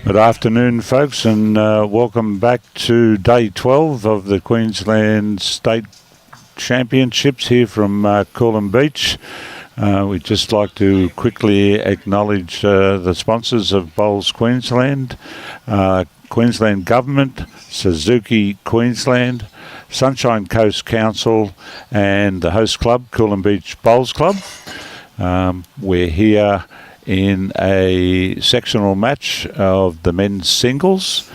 Good afternoon, folks, and welcome back to day 12 of the Queensland State Championships here from Coolum Beach. We'd just like to quickly acknowledge the sponsors of Bowls Queensland, Queensland Government, Suzuki Queensland, Sunshine Coast Council, and the host club, Coolum Beach Bowls Club. We're here in a sectional match of the men's singles.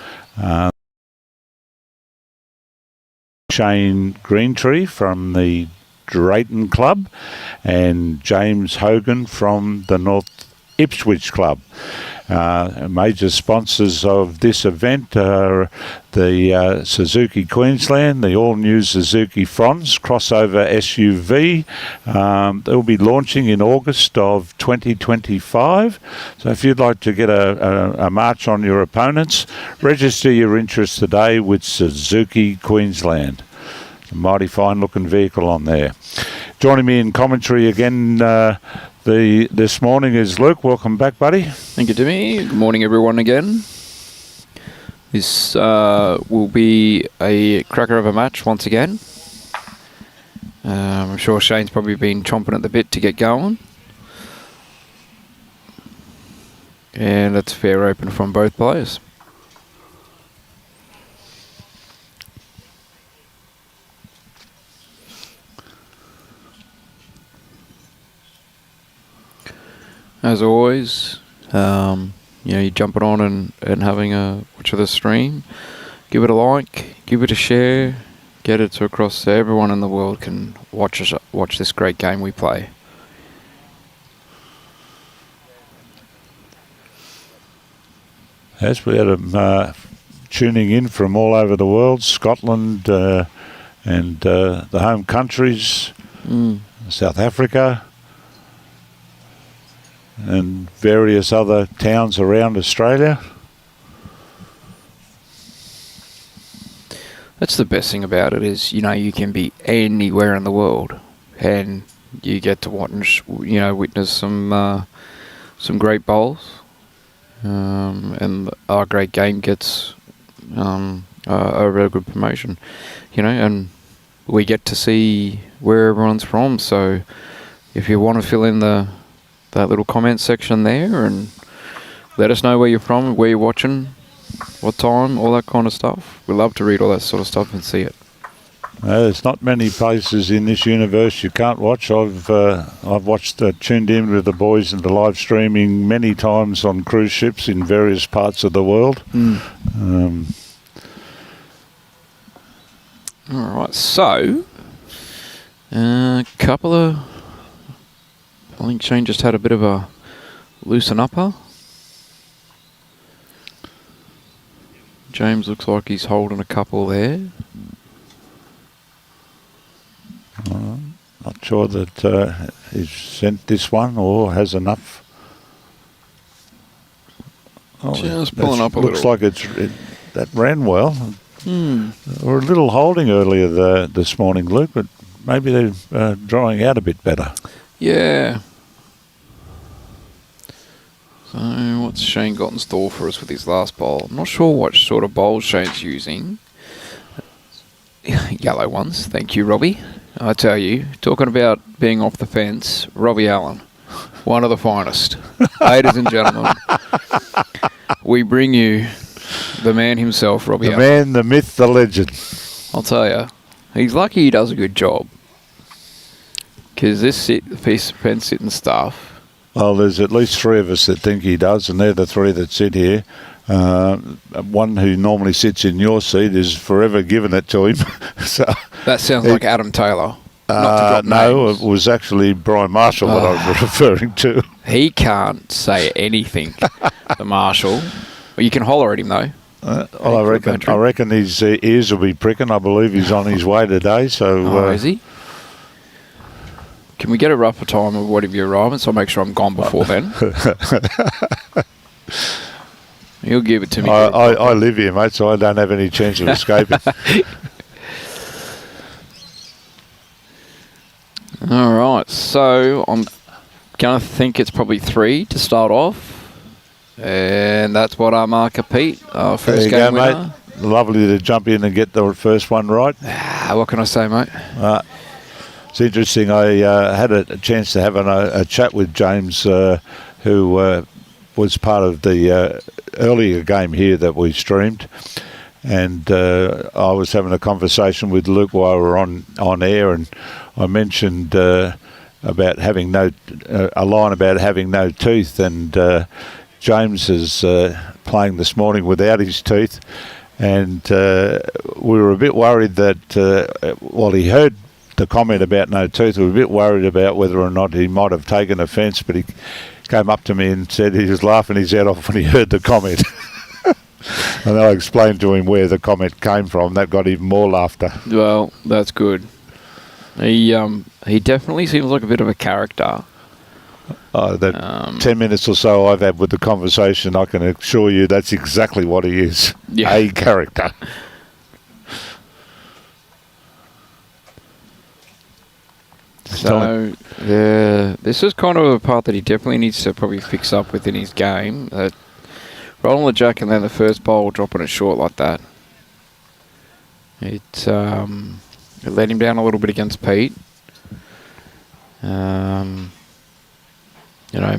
Shane Greentree from the Drayton club and James Hogan from the North Ipswich club. Major sponsors of this event are the Suzuki Queensland, the all-new Suzuki Fronts crossover SUV. They'll be launching in August of 2025. So if you'd like to get a march on your opponents, register your interest today with Suzuki Queensland. A mighty fine-looking vehicle on there. Joining me in commentary again this morning is Luke. Welcome back, buddy. Thank you, Timmy. Good morning, everyone, again. This will be a cracker of a match once again. I'm sure Shane's probably been chomping at the bit to get going. And that's fair open from both players. As always, you're jumping on and having a watch of the stream. Give it a like, give it a share, get it to across so everyone in the world can watch this great game we play. Yes, we had them tuning in from all over the world, Scotland and the home countries, South Africa, and various other towns around Australia. That's the best thing about it is, you can be anywhere in the world and you get to watch, witness some great bowls, and our great game gets a real good promotion, and we get to see where everyone's from. So if you want to fill in that little comment section there and let us know where you're from, where you're watching, what time, all that kind of stuff. We love to read all that sort of stuff and see it. There's not many places in this universe you can't watch. I've watched, tuned in with the boys in the live streaming many times on cruise ships in various parts of the world. All right, so a couple of... I think Shane just had a bit of a loosen upper. James looks like he's holding a couple there. Not sure that he's sent this one or has enough. Just pulling up a looks little. like that ran well. We're a little holding earlier this morning, Luke, but maybe they're drying out a bit better. Yeah. So what's Shane got in store for us with his last bowl? I'm not sure what sort of bowl Shane's using. Yellow ones. Thank you, Robbie. I tell you, talking about being off the fence, Robbie Allen, one of the finest. Ladies and gentlemen, we bring you the man himself, Robbie Allen. The man, the myth, the legend. I'll tell you, he's lucky he does a good job. Because this piece of fence sitting stuff... Well, there's at least three of us that think he does, and they're the three that sit here. One who normally sits in your seat is forever giving it to him. So that sounds like Adam Taylor. Not to drop no, names. It was actually Brian Marshall that I was referring to. He can't say anything, the Marshall. Well, you can holler at him, though. I reckon his ears will be pricking. I believe he's on his way today. So, is he? Can we get a rougher time of whatever you're arriving, so I'll make sure I'm gone before then? He'll give it to me. I live here, mate, so I don't have any chance of escaping. All right, so I'm going to think it's probably 3 to start off. And that's what our marker, Pete. Our There first you game go, winner. mate. Lovely to jump in and get the first one right. What can I say, mate? It's interesting. I had a chance to have a chat with James, who was part of the earlier game here that we streamed. And I was having a conversation with Luke while we were on air, and I mentioned about having a line about having no teeth, and James is playing this morning without his teeth, and we were a bit worried that while he heard the comment about no teeth, we were a bit worried about whether or not he might have taken offence, but he came up to me and said he was laughing his head off when he heard the comment. And I explained to him where the comment came from. That got even more laughter. Well, that's good. He definitely seems like a bit of a character. That 10 minutes or so I've had with the conversation, I can assure you that's exactly what he is. Yeah. A character. So, this is kind of a part that he definitely needs to probably fix up within his game. Rolling the jack and then the first bowl dropping it short like that. It let him down a little bit against Pete. And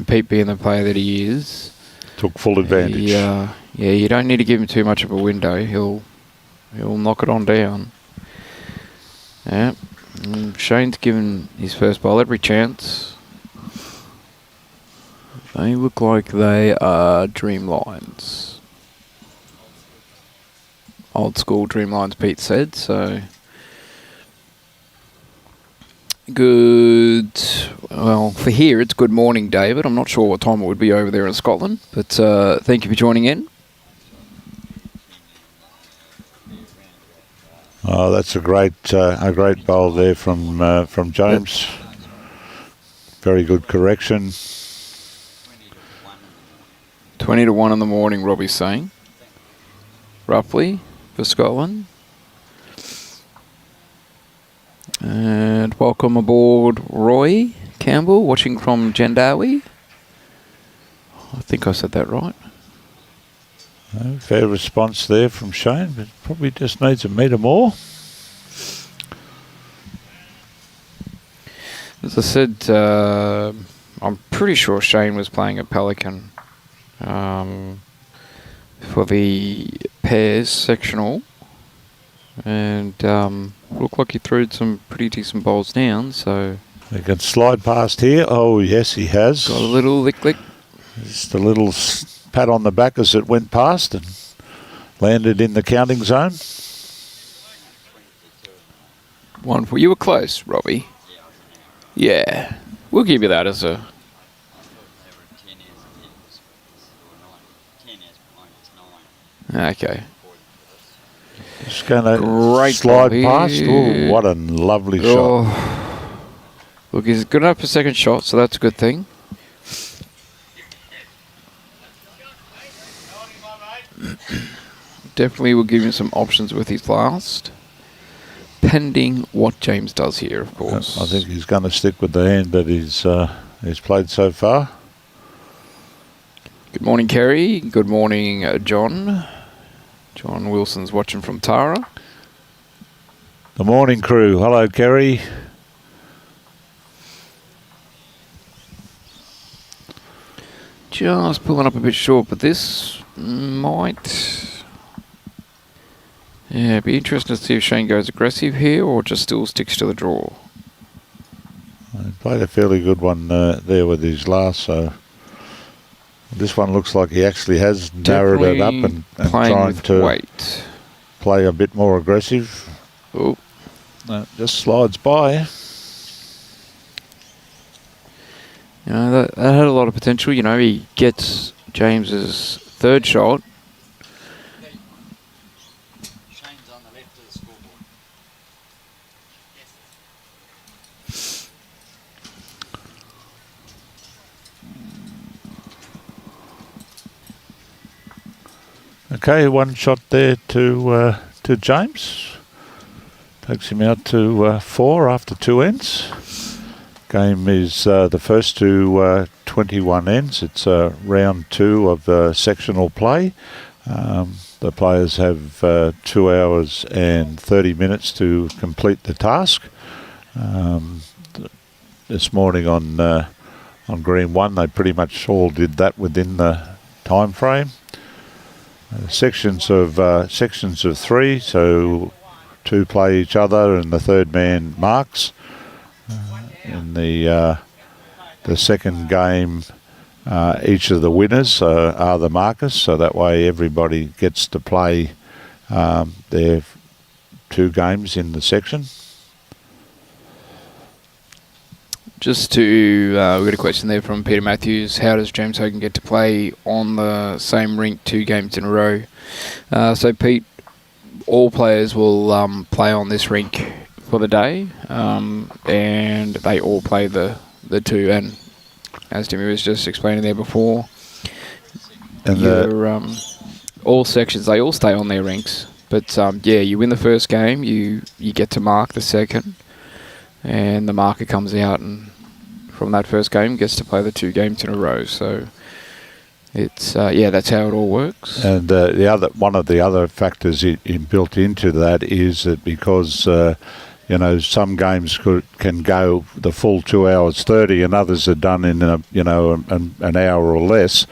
Pete being the player that he is, Took full advantage. You don't need to give him too much of a window. He'll knock it on down. Yeah. Shane's given his first bowl every chance. They look like they are Dreamlines. Old school Dreamlines, Pete said, so... Good... Well, for here, it's good morning, David. I'm not sure what time it would be over there in Scotland, but thank you for joining in. Oh, that's a great bowl there from James. Yep. Very good correction. 20 to 1 in the morning, Robbie's saying. Roughly, for Scotland. And welcome aboard, Roy Campbell, watching from Jandawi. I think I said that right. Fair response there from Shane, but probably just needs a metre more. As I said, I'm pretty sure Shane was playing a Pelican for the pairs sectional, and looked like he threw some pretty decent bowls down. So He can slide past here. Oh yes, he has. got a little lick. Just a little pat on the back as it went past and landed in the counting zone. Wonderful. You were close, Robbie. Yeah, we'll give you that as a... Okay. Just going to Great slide ball past. here. Oh, what a lovely shot. Look, he's good enough for second shot, so that's a good thing. Definitely will give him some options with his last. Pending what James does here, of course. I think he's going to stick with the hand that he's played so far. Good morning, Kerry. Good morning, John. John Wilson's watching from Tara. The morning crew. Hello, Kerry. Just pulling up a bit short, but this might... Yeah, it'd be interesting to see if Shane goes aggressive here or just still sticks to the draw. He played a fairly good one there with his last, so this one looks like he actually has narrowed it up and trying to weight. Play a bit more aggressive. Oh, No, just slides by. you know, that had a lot of potential. You know, he gets James's third shot. Shane's on the left of the scoreboard. Okay, one shot there to James. Takes him out to 4 after 2 ends. Game is the first to 21 ends. It's round 2 of the sectional play. The players have 2 hours and 30 minutes to complete the task. This morning on Green 1, they pretty much all did that within the time frame. Sections of 3, so 2 play each other and the third man marks. In the second game, each of the winners are the markers, so that way everybody gets to play their 2 games in the section. Just to, we got a question there from Peter Matthews. How does James Hogan get to play on the same rink 2 games in a row? So Pete, all players will play on this rink for the day, and they all play the 2. And as Timmy was just explaining there before, and all sections, they all stay on their rinks. But yeah, you win the first game, you get to mark the second, and the marker comes out and from that first game gets to play the 2 games in a row. So it's yeah, that's how it all works. And one of the other factors built into that is that because some games can go the full 2 hours 30, and others are done in an hour or less.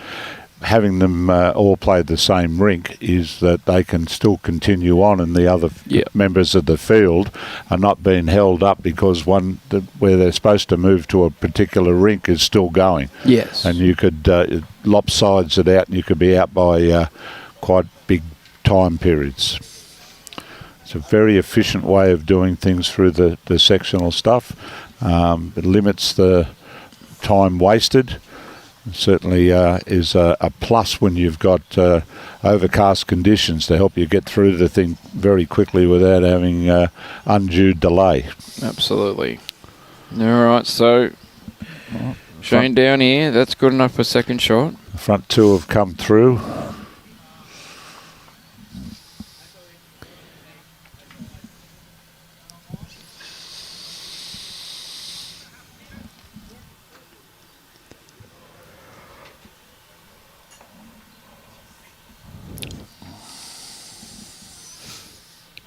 Having them all play the same rink is that they can still continue on, and the other members of the field are not being held up because where they're supposed to move to a particular rink is still going. Yes. And you could lopsides it out, and you could be out by quite big time periods. It's a very efficient way of doing things through the sectional stuff. It limits the time wasted. Certainly is a plus when you've got overcast conditions to help you get through the thing very quickly without having undue delay. Absolutely. All right, so Shane down here, that's good enough for second shot. The front 2 have come through.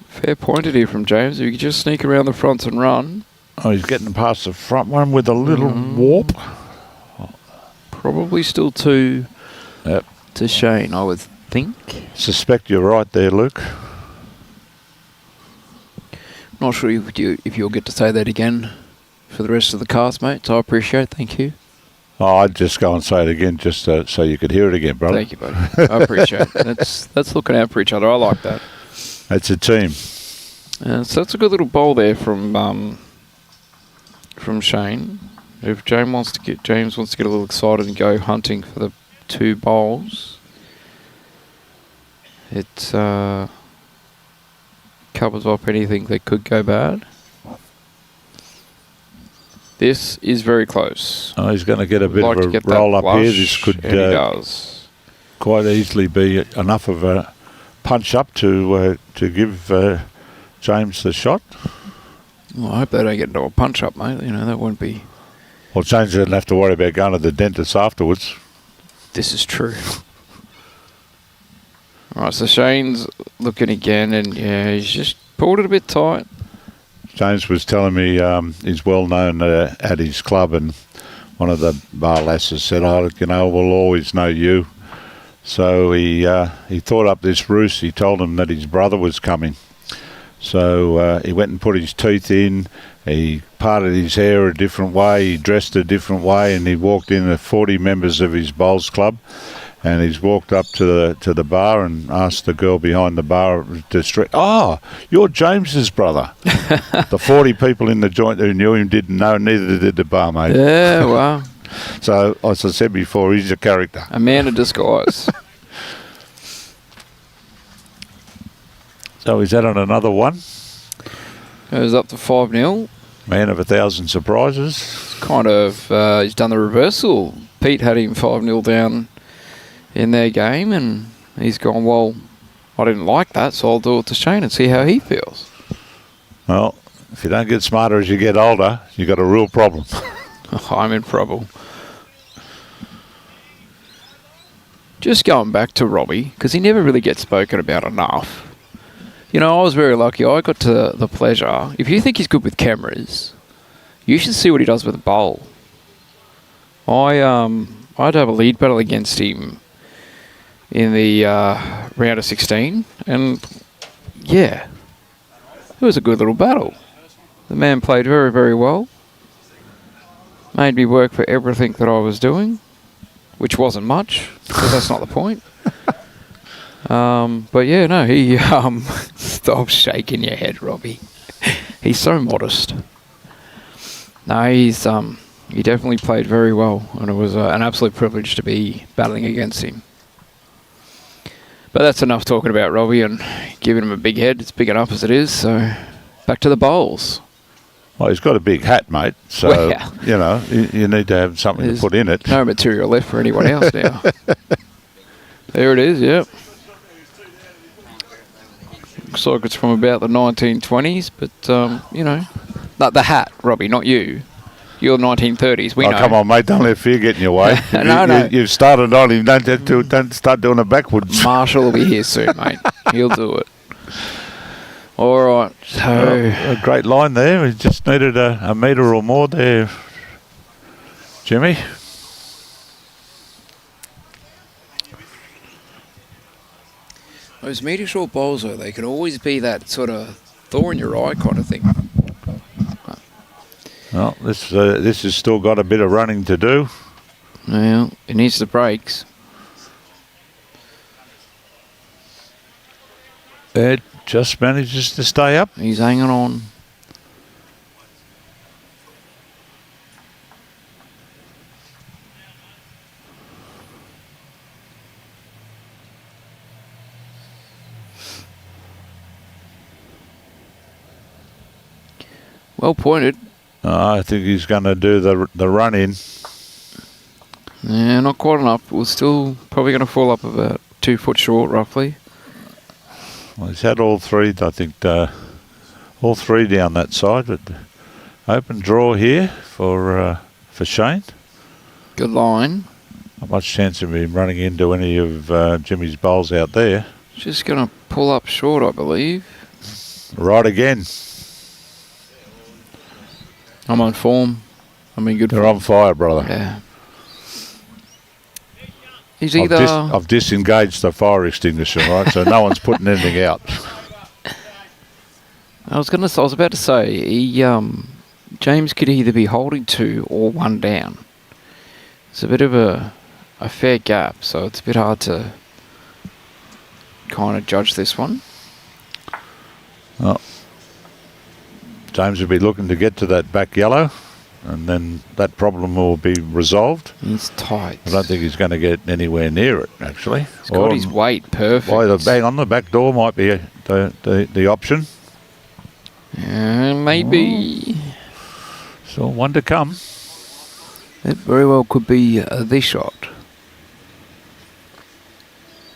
Fair pointed here from James. If you could just sneak around the fronts and run. Oh, he's getting past the front one with a little warp. Probably still 2 to Shane, I would think. Suspect you're right there, Luke. Not sure if you'll get to say that again for the rest of the cast, mates. I appreciate it. Thank you. Oh, I'd just go and say it again just so you could hear it again, brother. Thank you, buddy. I appreciate it. That's looking out for each other. I like that. It's a team. So that's a good little bowl there from Shane. If James wants to get a little excited and go hunting for the 2 bowls, it covers off anything that could go bad. This is very close. Oh, he's going to get a bit of a roll up here. This could quite easily be enough of a punch up to give James the shot. Well, I hope they don't get into a punch up, mate. That won't be. Well, James doesn't have to worry about going to the dentist afterwards. This is true. All right, so Shane's looking again, and yeah, he's just pulled it a bit tight. James was telling me he's well known at his club, and one of the bar lasses said, we'll always know you. So he thought up this ruse. He told him that his brother was coming. So he went and put his teeth in. He parted his hair a different way. He dressed a different way, and he walked in with 40 members of his bowls club. And he's walked up to the bar and asked the girl behind the bar, "Oh, you're James's brother." The 40 people in the joint who knew him didn't know. Neither did the barmaid. Yeah, wow. So, as I said before, he's a character. A man in disguise. So, is that on another one? Goes up to 5-0. Man of 1,000 surprises. Kind of, he's done the reversal. Pete had him 5-0 down in their game, and he's gone, well, I didn't like that, so I'll do it to Shane and see how he feels. Well, if you don't get smarter as you get older, you've got a real problem. I'm in trouble. Just going back to Robbie, because he never really gets spoken about enough. You know, I was very lucky. I got to the pleasure. If you think he's good with cameras, you should see what he does with a bowl. I'd have a lead battle against him in the round of 16, and yeah, it was a good little battle. The man played very, very well. Made me work for everything that I was doing, which wasn't much, but that's not the point. But yeah, no, he stop shaking your head, Robbie. He's so modest. No, he definitely played very well, and it was an absolute privilege to be battling against him. But that's enough talking about Robbie and giving him a big head. It's big enough as it is. So back to the bowls. Well, he's got a big hat, mate. So, Well, yeah. you know, you need to have something There's to put in it. No material left for anyone else now. There it is, yep. Looks like it's from about the 1920s, but, you know. Not the hat, Robbie, not you. You're 1930s, we know. Come on, mate, don't let fear get in your way. No. You've started on him, don't start doing it backwards. Marshall will be here soon, mate. He'll do it. All right, so... A great line there. We just needed a metre or more there, Jimmy. Those metre short bowls, though, they can always be that sort of thorn in your eye kind of thing. Well, this has still got a bit of running to do. Well, it needs the brakes. It just manages to stay up. He's hanging on. Well pointed. I think he's going to do the run in. Yeah, not quite enough. We're still probably going to fall up about 2 foot short, roughly. Well, he's had all three, I think, all three down that side. But open draw here for Shane. Good line. Not much chance of him running into any of Jimmy's bowls out there. Just going to pull up short, I believe. Right again. I'm on form. I'm in good They're form. on fire, brother. Yeah. He's either... I've disengaged the fire extinguisher, right? So no one's putting anything out. I was about to say, James could either be holding 2 or 1 down. It's a bit of a fair gap, so it's a bit hard to kind of judge this one. Well, James will be looking to get to that back yellow, and then that problem will be resolved. He's tight. I don't think he's going to get anywhere near it, actually. He's got his weight perfect. Why the bang on the back door might be the option. Maybe. So one to come. It very well could be this shot.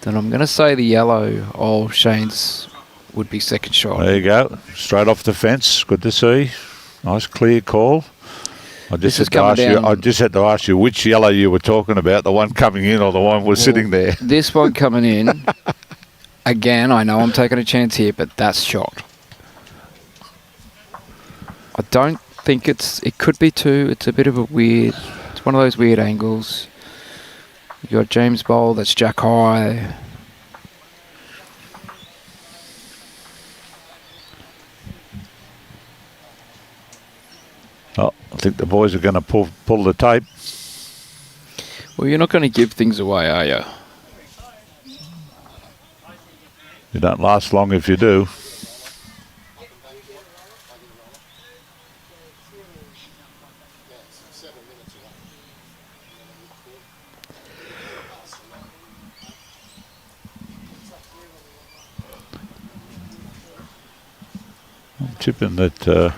Then I'm going to say the yellow of Shane's would be second shot. There you go. Straight off the fence. Good to see. Nice clear call. I just had to ask you which yellow you were talking about, the one coming in or the one was sitting there. This one coming in, again, I know I'm taking a chance here, but that's shot. I don't think it could be 2. It's a bit of a weird, it's one of those weird angles. You got James Bowl, that's Jack High. Oh, I think the boys are going to pull the tape. Well, you're not going to give things away, are you? You don't last long if you do. I'm tipping that...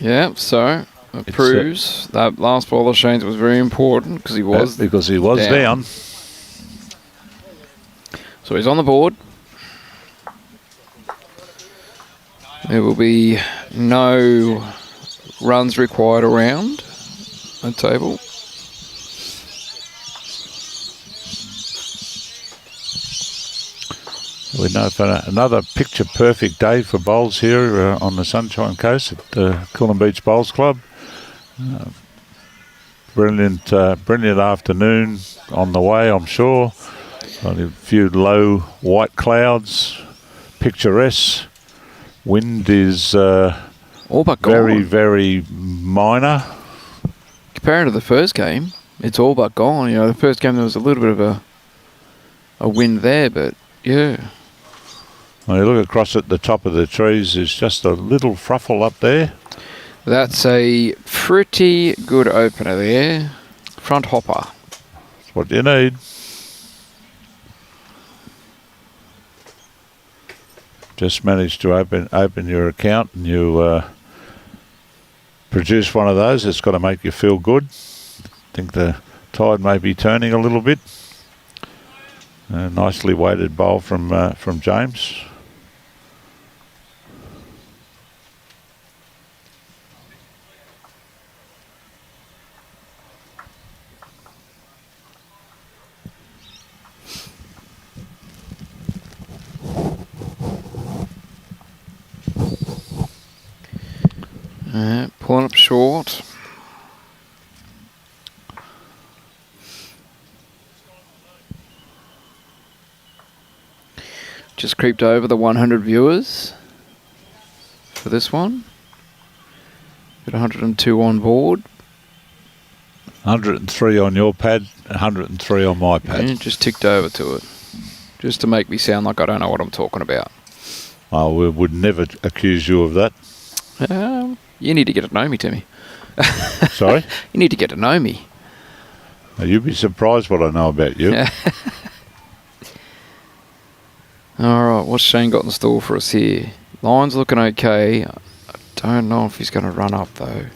Yeah, so it proves that last ball of Shane's was very important because he was down. So he's on the board. There will be no runs required around the table. We know for another picture-perfect day for bowls here on the Sunshine Coast at Coolum Beach Bowls Club. Brilliant afternoon on the way, I'm sure. Got a few low white clouds, picturesque. Wind is All but very, gone. very minor. Compared to the first game, it's all but gone. The first game there was a little bit of a wind there, but yeah. When you look across at the top of the trees, there's just a little fruffle up there. That's a pretty good opener there. Front hopper. That's what you need. Just managed to open your account and you produce one of those. It's got to make you feel good. I think the tide may be turning a little bit. A nicely weighted bowl from James. Pulling up short. Just creeped over the 100 viewers for this one. Got 102 on board. 103 on your pad, 103 on my pad. Yeah, just ticked over to it. Just to make me sound like I don't know what I'm talking about. Oh, we would never accuse you of that. You need to get to know me, Timmy. Sorry? You need to get to know me. You'd be surprised what I know about you. Alright, what's Shane got in store for us here? Line's looking okay. I don't know if he's going to run up though.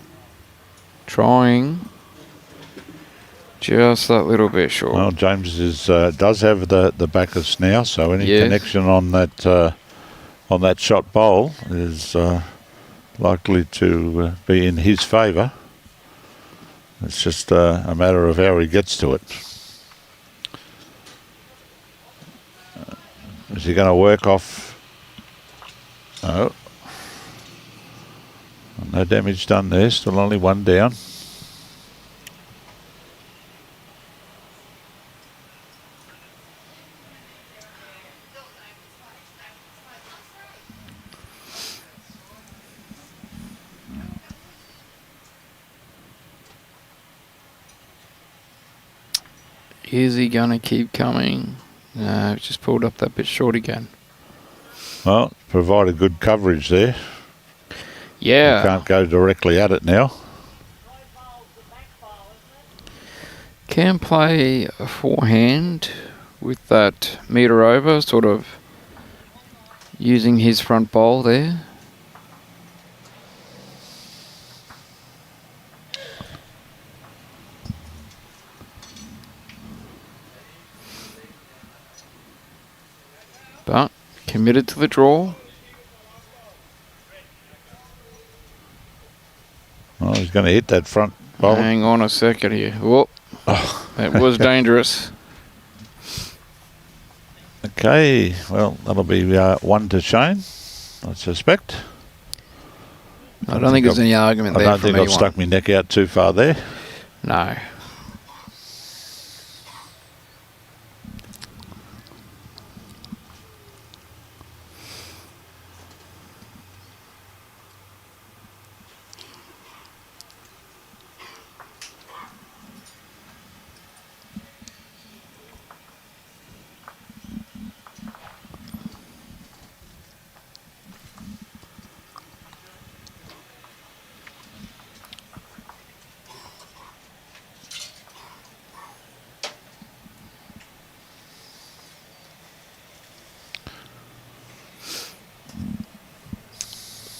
Trying. Just that little bit short. Well, James does have the backers now, so any connection on that shot bowl is likely to be in his favour. It's just a matter of how he gets to it. Is he going to work off? No. No damage done there. Still only one down. Is he going to keep coming? No, just pulled up that bit short again. Well, provided good coverage there. Yeah. You can't go directly at it now. Can play a forehand with that metre over, sort of using his front bowl there. But committed to the draw. Well, he's going to hit that front bowl. Hang on a second here. Whoop. That was dangerous. Okay, well, that'll be one to Shane, I suspect. I don't think there's any argument there. I don't think I've stuck my neck out too far there. No.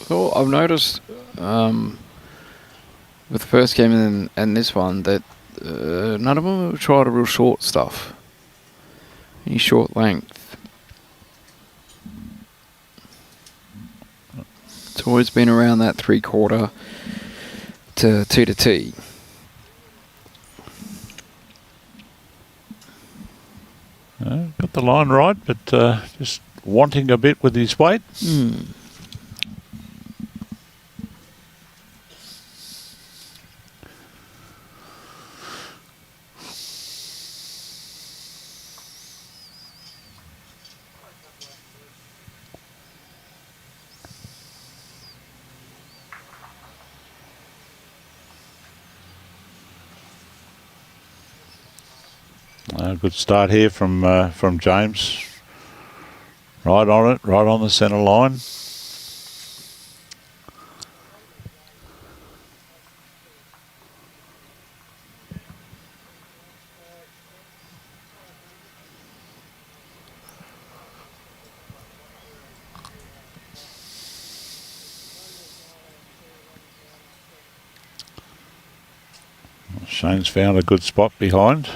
So I've noticed with the first game and this one that none of them have tried a real short stuff. Any short length. It's always been around that 3/4 to 2 to tee. Got the line right, but just wanting a bit with his weight. Good start here from James. Right on it, right on the centre line. Shane's found a good spot behind.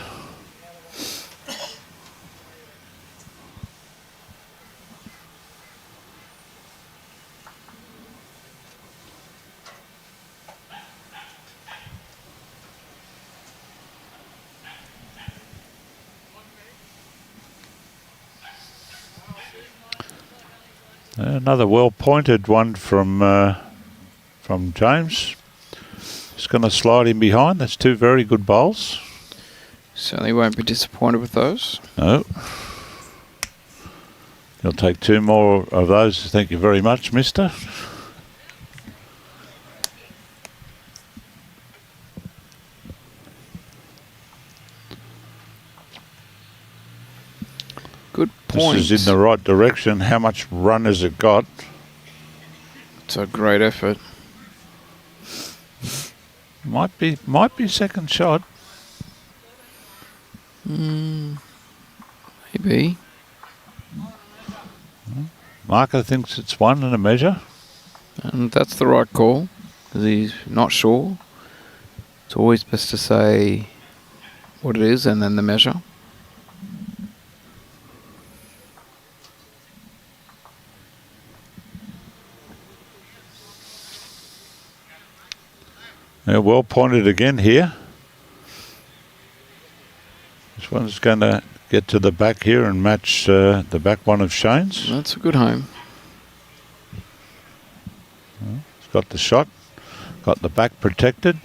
Another well-pointed one from James. Just going to slide in behind. That's two very good bowls. Certainly won't be disappointed with those. No. You'll take two more of those. Thank you very much, mister. Good point. This is in the right direction. How much run has it got? It's a great effort. Might be second shot. Maybe. Marker thinks it's one and a measure. And that's the right call, because he's not sure. It's always best to say what it is and then the measure. Yeah, well pointed again here. This one's going to get to the back here and match the back one of Shane's. That's a good home. It's got the shot, got the back protected.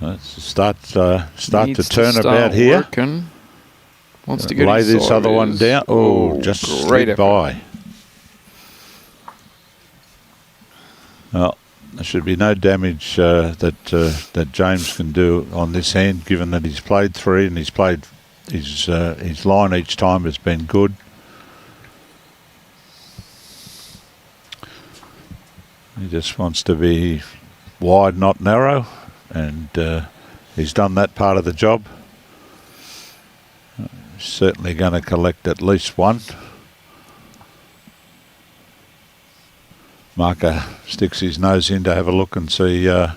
Let's start to turn about here. Working. Wants to get lay this inside other one his- down. Oh, just great slid effort. by. Well, there should be no damage that James can do on this hand, given that he's played three and he's played his line each time has been good. He just wants to be wide, not narrow, and he's done that part of the job. Certainly going to collect at least one. Marker sticks his nose in to have a look and see how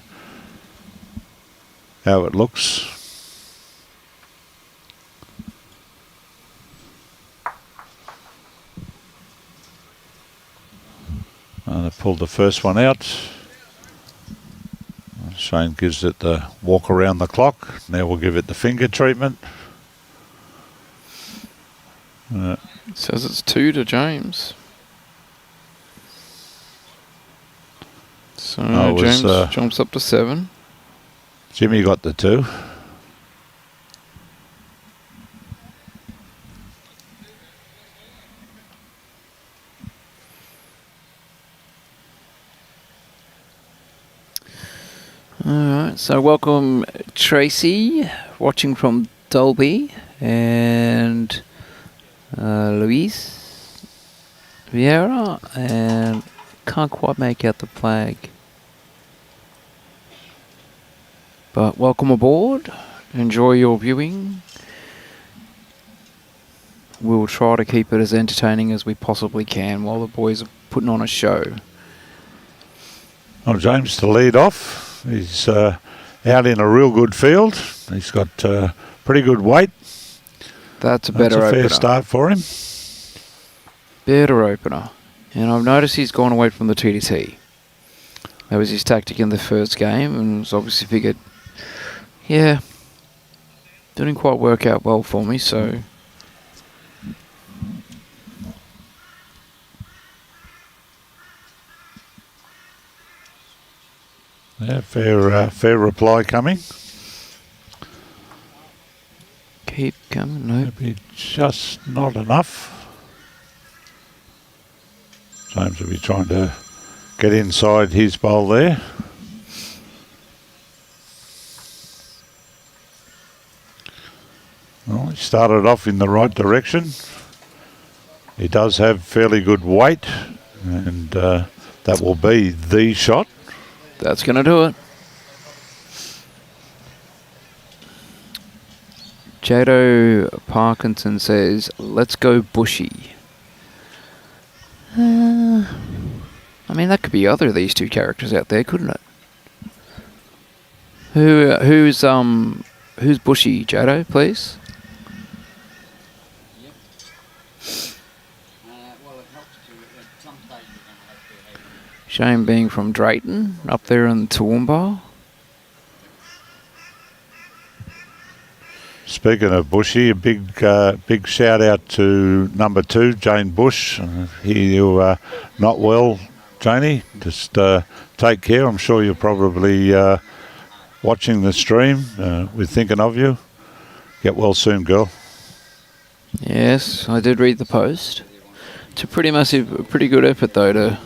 it looks. And I pulled the first one out. Shane gives it the walk around the clock. Now we'll give it the finger treatment. Says it's 2 to James. So Oh, it was, James jumps up to 7. Jimmy got the 2. Alright, so welcome Tracy, watching from Dolby, and Luis Vieira, and can't quite make out the flag. But welcome aboard, enjoy your viewing. We'll try to keep it as entertaining as we possibly can while the boys are putting on a show. Well, James to lead off. He's out in a real good field. He's got pretty good weight. That's a That's better a fair opener. start for him. Better opener. And I've noticed he's gone away from the TDT. That was his tactic in the first game, and was obviously figured, yeah, didn't quite work out well for me, so... Yeah, fair reply coming. Keep coming, no. Maybe just not enough. James will be trying to get inside his bowl there. Well, he started off in the right direction. He does have fairly good weight, and that will be the shot. That's going to do it. Jado Parkinson says, let's go bushy. I mean, that could be either of these two characters out there, couldn't it? Who's bushy, Jado, please? Yep. Well, it helps to, at some stage we're going to have to have... Shane being from Drayton, up there in Toowoomba. Speaking of Bushy, a big shout out to number 2, Jane Bush. You are not well, Janie. Just take care. I'm sure you're probably watching the stream. We're thinking of you. Get well soon, girl. Yes, I did read the post. It's a pretty good effort though to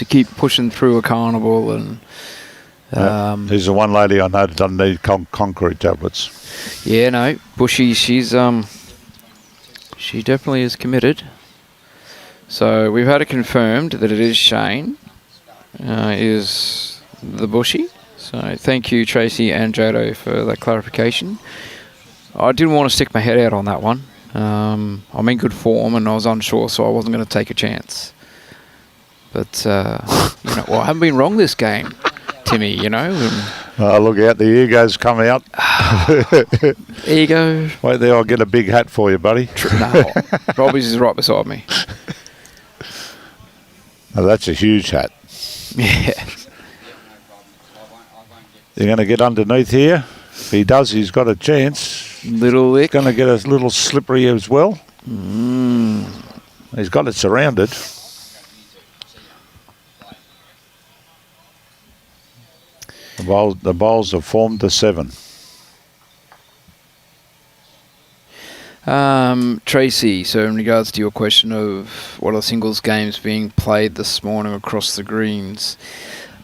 keep pushing through a carnival and. There's the one lady I know that doesn't need concrete tablets. Yeah, no, Bushy, she definitely is committed. So we've had it confirmed that it is Shane, is the Bushy. So thank you, Tracy and Jado, for that clarification. I didn't want to stick my head out on that one. I'm in good form and I was unsure, so I wasn't going to take a chance. But, I haven't been wrong this game, Timmy, you know. Look out, the ego's come out. Ego. Wait there, I'll get a big hat for you, buddy. No, Robbie's is right beside me. Oh, that's a huge hat. Yeah. You're going to get underneath here. If he does, he's got a chance. Little lick. Going to get a little slippery as well. He's got it surrounded. The bowls have formed the 7. Tracy, so in regards to your question of what are singles games being played this morning across the greens,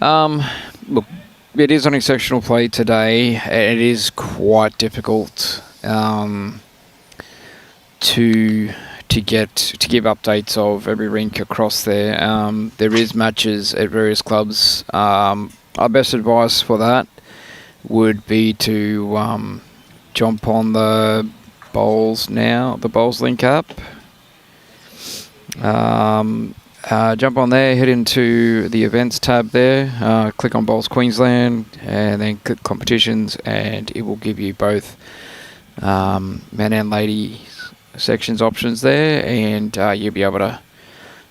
look, it is only sectional play today. It is quite difficult to give updates of every rink across there. There is matches at various clubs. Our best advice for that would be to jump on the Bowls now, the Bowls link app. Jump on there, head into the events tab there, click on Bowls Queensland, and then click competitions, and it will give you both men and ladies sections options there, and you'll be able to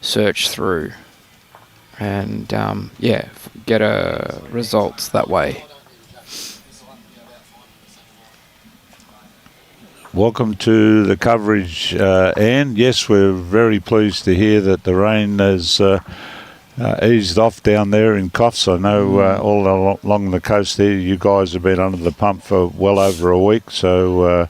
search through and get results that way. Welcome to the coverage, Anne. Yes, we're very pleased to hear that the rain has eased off down there in Coffs. I know all along the coast there you guys have been under the pump for well over a week, so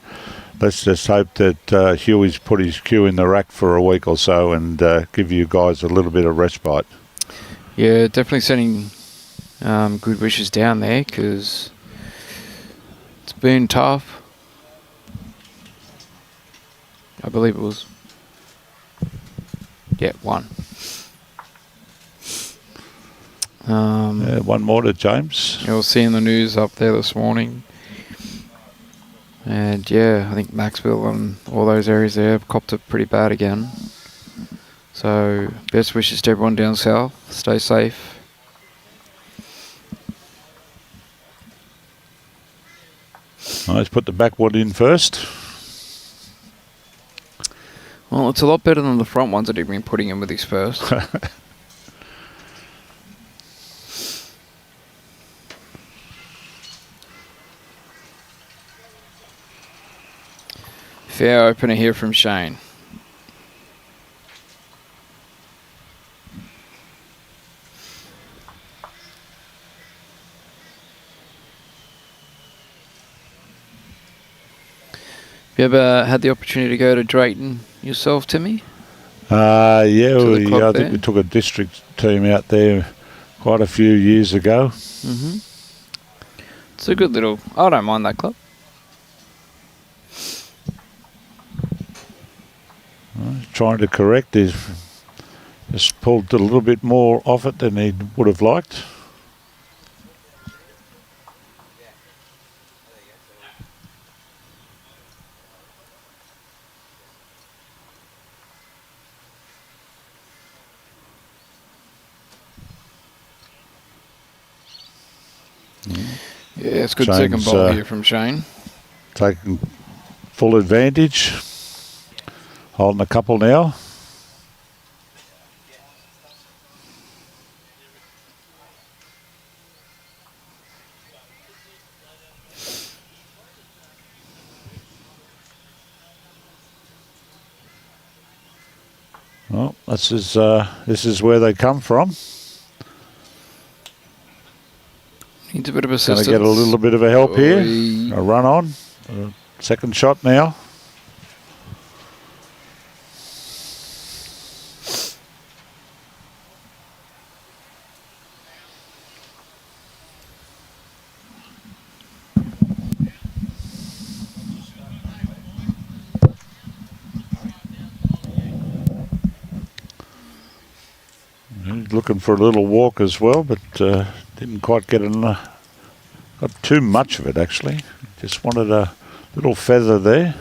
let's just hope that Huey's put his cue in the rack for a week or so and give you guys a little bit of respite. Yeah, definitely sending good wishes down there because it's been tough. I believe it was, 1. One more to James. You'll see in the news up there this morning. And I think Maxville and all those areas there have copped it pretty bad again. So best wishes to everyone down south. Stay safe. Let's put the backwood in first. Well, it's a lot better than the front ones that he'd been putting in with his first. Fair opener here from Shane. Have you ever had the opportunity to go to Drayton yourself, Timmy? Yeah, To the club I think we there? took a district team out there quite a few years ago. Mm-hmm. It's a good little... I don't mind that club. Trying to correct is just pulled a little bit more off it than he would have liked. Yeah, it's good Shane's, second ball here from Shane. Taking full advantage. Holding a couple now. Well, this is where they come from. Needs a bit of Going assistance. to get a little bit of a help here. Oi. A run on. Second shot now. He's looking for a little walk as well, but didn't quite get enough. Got too much of it, actually. Just wanted a little feather there.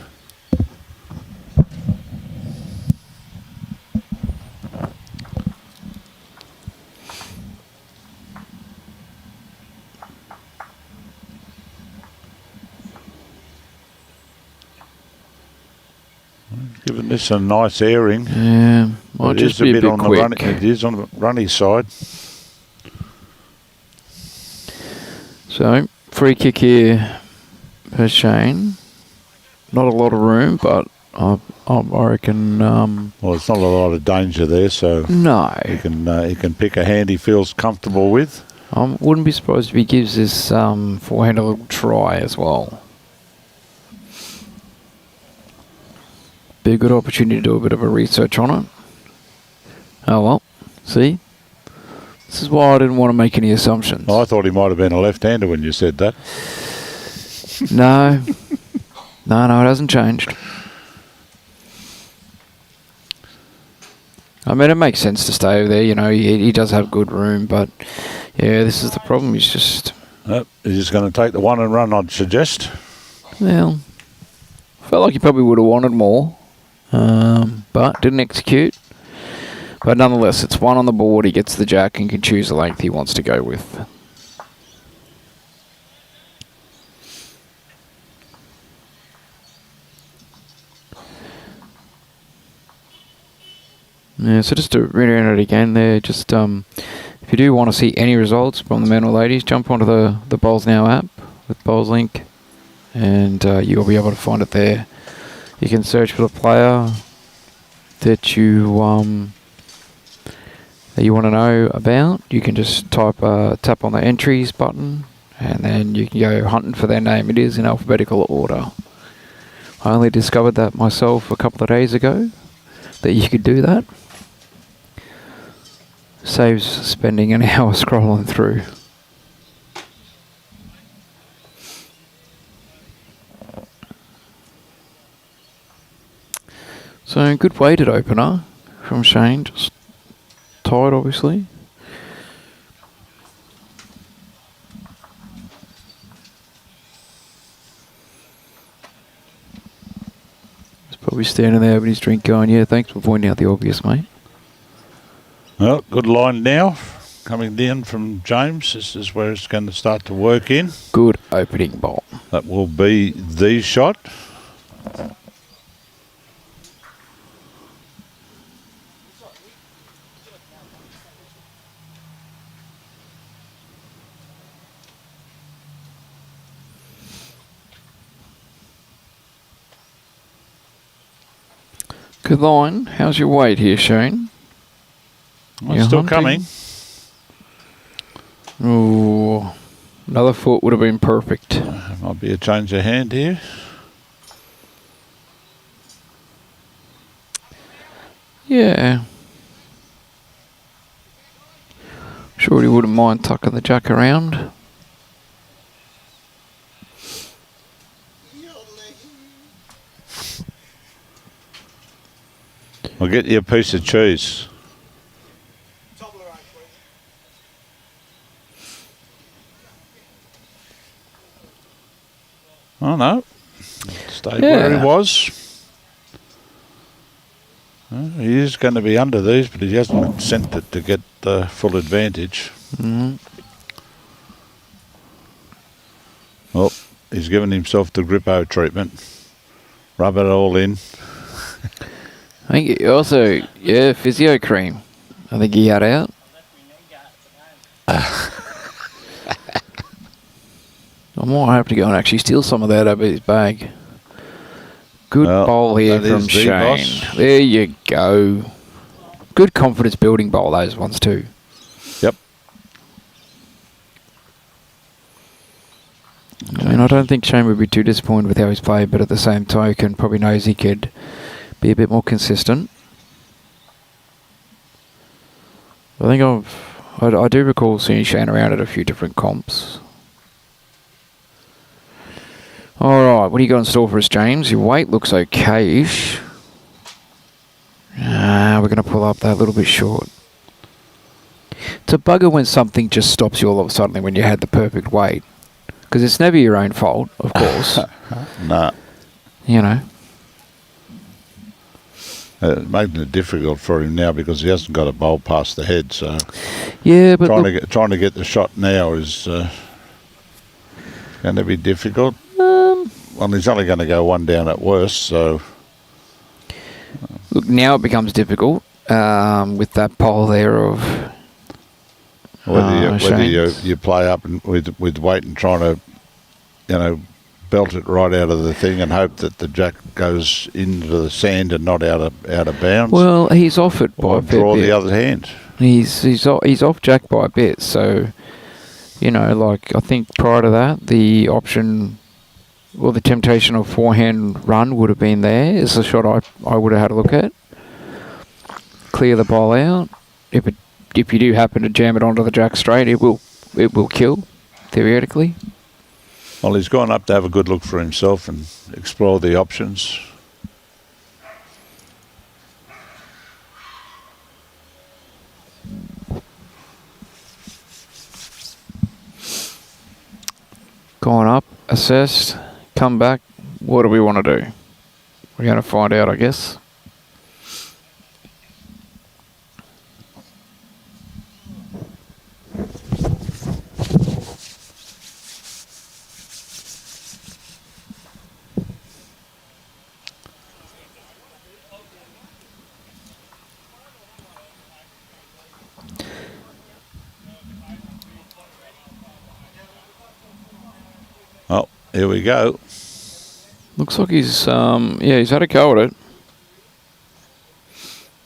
Giving this a nice airing. Yeah, might It just is a be a bit bit on the quick. run. It is on the runny side. So, free kick here for Shane. Not a lot of room, but I reckon... Well, it's not a lot of danger there, so no. he can pick a hand he feels comfortable with. I wouldn't be surprised if he gives this forehand a little try as well. Be a good opportunity to do a bit of a research on it. Oh well, see? This is why I didn't want to make any assumptions. I thought he might have been a left-hander when you said that. No. No, it hasn't changed. I mean, it makes sense to stay over there. You know, he does have good room, but yeah, this is the problem. He's just... He's just going to take the one and run, I'd suggest. Well, felt like he probably would have wanted more, but didn't execute. But nonetheless, it's one on the board. He gets the jack and can choose the length he wants to go with. Yeah, so just to reiterate it again there, just if you do want to see any results from the men or ladies, jump onto the Bowls Now app with Bowls Link, and you'll be able to find it there. You can search for the player that you want to know about. You can just tap on the entries button, and then you can go hunting for their name. It is in alphabetical order. I only discovered that myself a couple of days ago, that you could do that. Saves spending an hour scrolling through. So good weighted opener from Shane, just tight obviously. He's probably standing there with his drink going, yeah, thanks for pointing out the obvious, mate. Well, good line now. Coming down from James. This is where it's going to start to work in. Good opening ball. That will be the shot. Good line. How's your weight here, Shane? Well, You're still hunting? coming. Ooh, another foot would have been perfect. Might be a change of hand here. Yeah. Sure he wouldn't mind tucking the jack around. I'll get you a piece of cheese. Oh no. Stay where Yeah. he was. He is going to be under these, but he hasn't sent it to get the full advantage. Mm. Oh, he's given himself the Grippo treatment. Rub it all in. I think he also, yeah, physio cream. I think he had out. I might have to go and actually steal some of that out of his bag. Good Well, bowl here that from is the Shane. boss. There you go. Good confidence building bowl, those ones too. Yep. I mean, I don't think Shane would be too disappointed with how he's played, but at the same token, probably knows he could be a bit more consistent. I think I do recall seeing Shane around at a few different comps. Alright, what do you got in store for us, James? Your weight looks okay-ish. We're going to pull up that a little bit short. It's a bugger when something just stops you all of a sudden when you had the perfect weight. Because it's never your own fault, of course. Nah. You know. Making it difficult for him now because he hasn't got a bowl past the head. So Yeah, but trying to get the shot now is going to be difficult. Well, he's only going to go one down at worst. So look, now it becomes difficult with that pole there of whether Shane's. you play up and with weight and trying to, belt it right out of the thing and hope that the jack goes into the sand and not out of bounds. Well, he's off it by or a fair draw bit. the other hand. He's off jack by a bit, so like I think prior to that, the option, well, the temptation of forehand run would have been there. Is the shot I would have had a look at. Clear the ball out. If you do happen to jam it onto the jack straight, it will kill theoretically. Well, he's gone up to have a good look for himself and explore the options. Gone up, assessed, come back. What do we want to do? We're going to find out, I guess. Oh, here we go. Looks like he's had a go at it.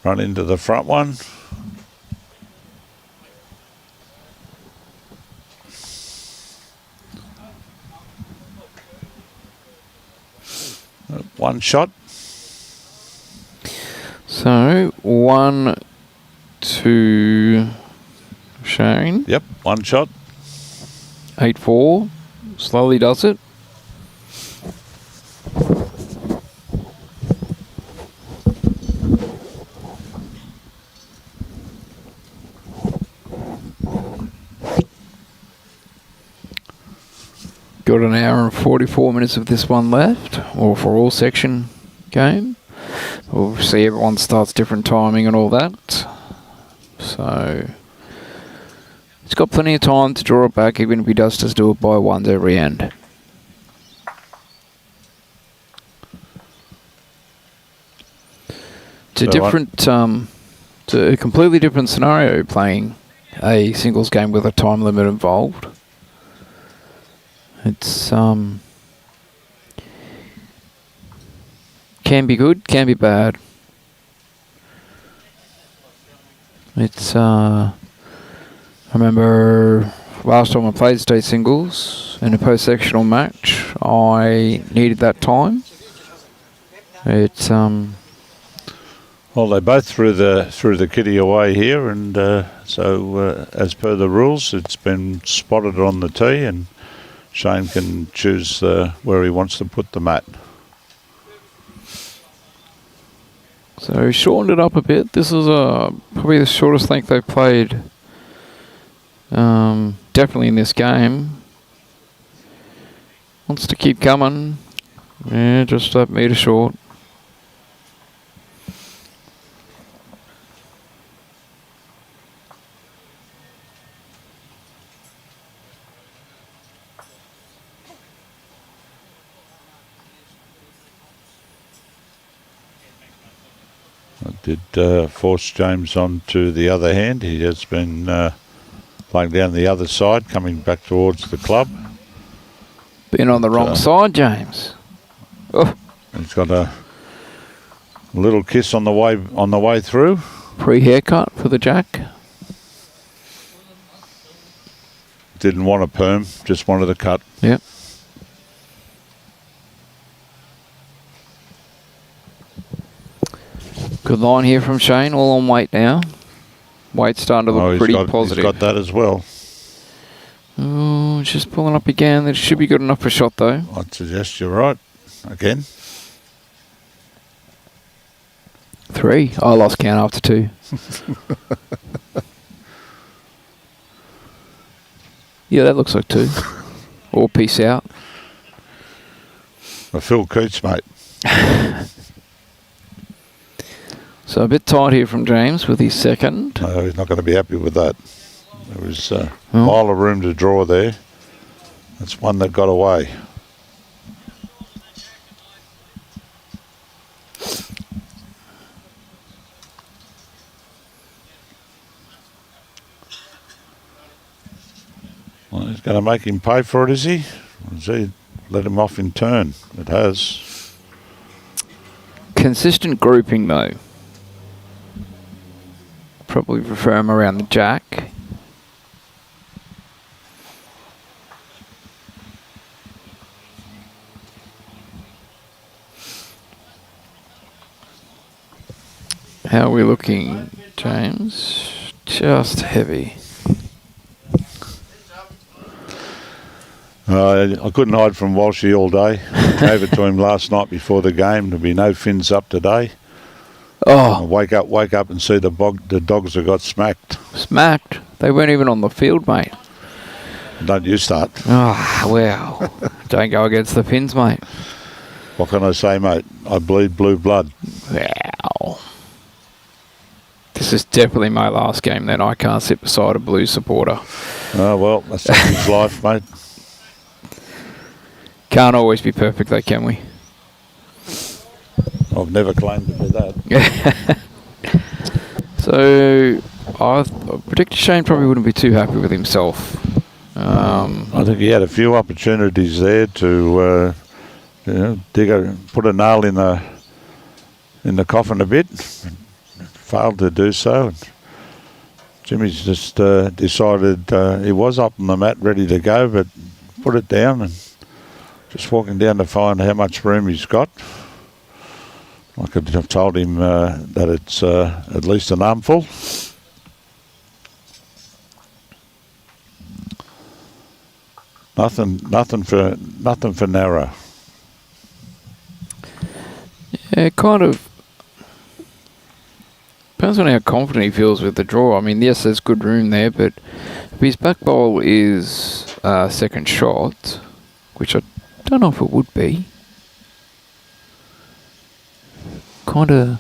Run into the front one. One shot. So 1, 2, Shane. Yep, one shot. 8-4. Slowly does it. Got an hour and 44 minutes of this one left, or for all section game. Obviously everyone starts different timing and all that. So he's got plenty of time to draw it back, even if he does just do it by ones every end. It's a different, it's a completely different scenario playing a singles game with a time limit involved. It's can be good, can be bad. It's I remember last time I played state singles in a post-sectional match, I needed that time. It's Well, they both threw the kitty away here, and so as per the rules, it's been spotted on the tee, and Shane can choose where he wants to put the mat. so shortened it up a bit. This is probably the shortest length they've played. Definitely in this game. Wants to keep coming. Yeah, just that metre short. I did force James on to the other hand. He has been playing down the other side, coming back towards the club. Been on the wrong side, James. Oh, He's got a little kiss on the way through. pre-haircut for the jack. Didn't want a perm, just wanted a cut. Yep. Good line here from Shane, all on weight now. Weight's starting to look pretty positive. He's got that as well. Oh, just pulling up again. That should be good enough for a shot, though. I'd suggest you're right. Again. 3. I lost count after 2. Yeah, that looks like 2. Or peace out. A Phil Coots, mate. So a bit tight here from James with his second. No, he's not going to be happy with that. There was a mile of room to draw there. That's one that got away. Well, he's going to make him pay for it, is he? Or is he let him off in turn? It has. Consistent grouping, though. Probably prefer him around the jack. How are we looking, James? Just heavy. I couldn't hide from Walshy all day. Gave it to him last night before the game. There'll be no fins up today. Oh, Wake up and see the dogs have got smacked. smacked. They weren't even on the field, mate. Don't you start. Oh, well. Don't go against the pins, mate. What can I say, mate? I bleed blue blood. Wow. This is definitely my last game then. I can't sit beside a Blues supporter. Oh, well, that's his life, mate. Can't always be perfect though, can we? I've never claimed to be that. So, I predicted Shane probably wouldn't be too happy with himself. I think he had a few opportunities there to put a nail in the coffin a bit. Failed to do so. Jimmy's just decided he was up on the mat ready to go, but put it down and just walking down to find how much room he's got. I could have told him that it's at least an armful. Nothing for narrow. Yeah, kind of. Depends on how confident he feels with the draw. I mean, yes, there's good room there, but if his back bowl is second shot, which I don't know if it would be. Kind of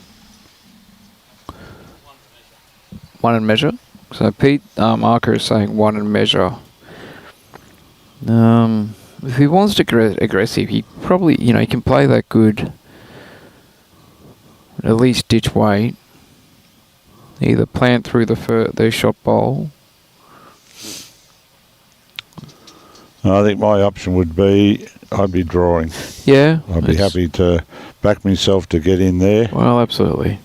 one and measure. So Pete Marker is saying one and measure. If he wants to get aggressive, he probably, he can play that good. At least ditch weight. Either plant through the shot bowl. I think my option would be I'd be drawing. Yeah. I'd be happy to back myself to get in there. Well, absolutely.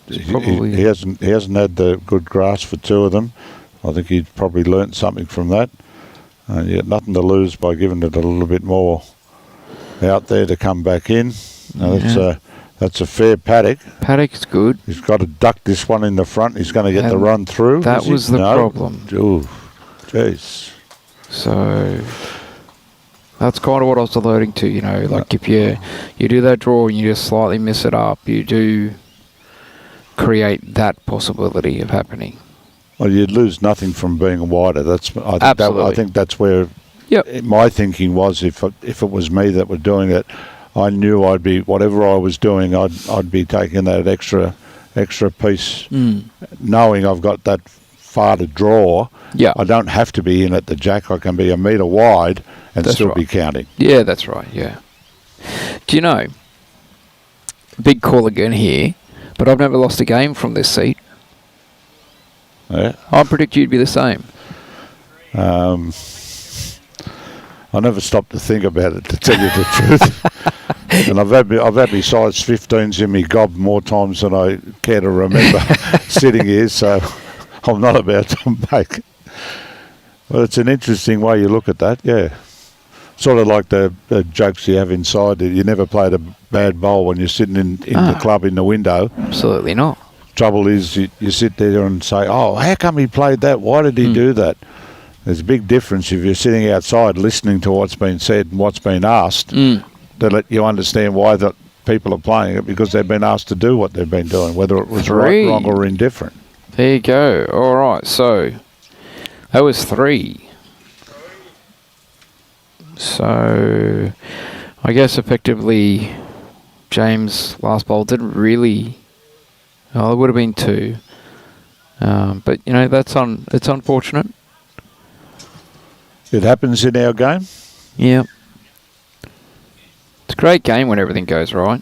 he hasn't had the good grasp for two of them. I think he's probably learnt something from that. You got nothing to lose by giving it a little bit more out there to come back in. That's a fair paddock. Paddock's good. He's got to duck this one in the front. He's going to get the run through. That was the problem. Ooh, jeez. So that's kind of what I was alluding to, you know, like if you do that draw and you just slightly miss it up, you do create that possibility of happening. Well, you'd lose nothing from being wider. I think that's where my thinking was. If it was me that were doing it, I knew I'd be, whatever I was doing, I'd be taking that extra piece, knowing I've got that far to draw. Yeah, I don't have to be in at the jack. I can be a metre wide and that's still right. be counting. Yeah, that's right. Yeah. Do you know? Big call again here, but I've never lost a game from this seat. Yeah. I predict you'd be the same. I never stopped to think about it, to tell you the truth. And I've had my size 15s in me gob more times than I care to remember sitting here, so I'm not about to make it. Well, it's an interesting way you look at that, yeah. Sort of like the jokes you have inside. You never played a bad bowl when you're sitting in the club in the window. Absolutely not. Trouble is, you sit there and say, oh, how come he played that? Why did he do that? There's a big difference if you're sitting outside listening to what's been said and what's been asked, to let you understand why that people are playing it, because they've been asked to do what they've been doing, whether it was right, wrong or indifferent. There you go. All right, so that was 3. So I guess effectively James' last bowl didn't really... Oh, it would have been 2. But, you know, it's unfortunate. It happens in our game. Yeah. It's a great game when everything goes right.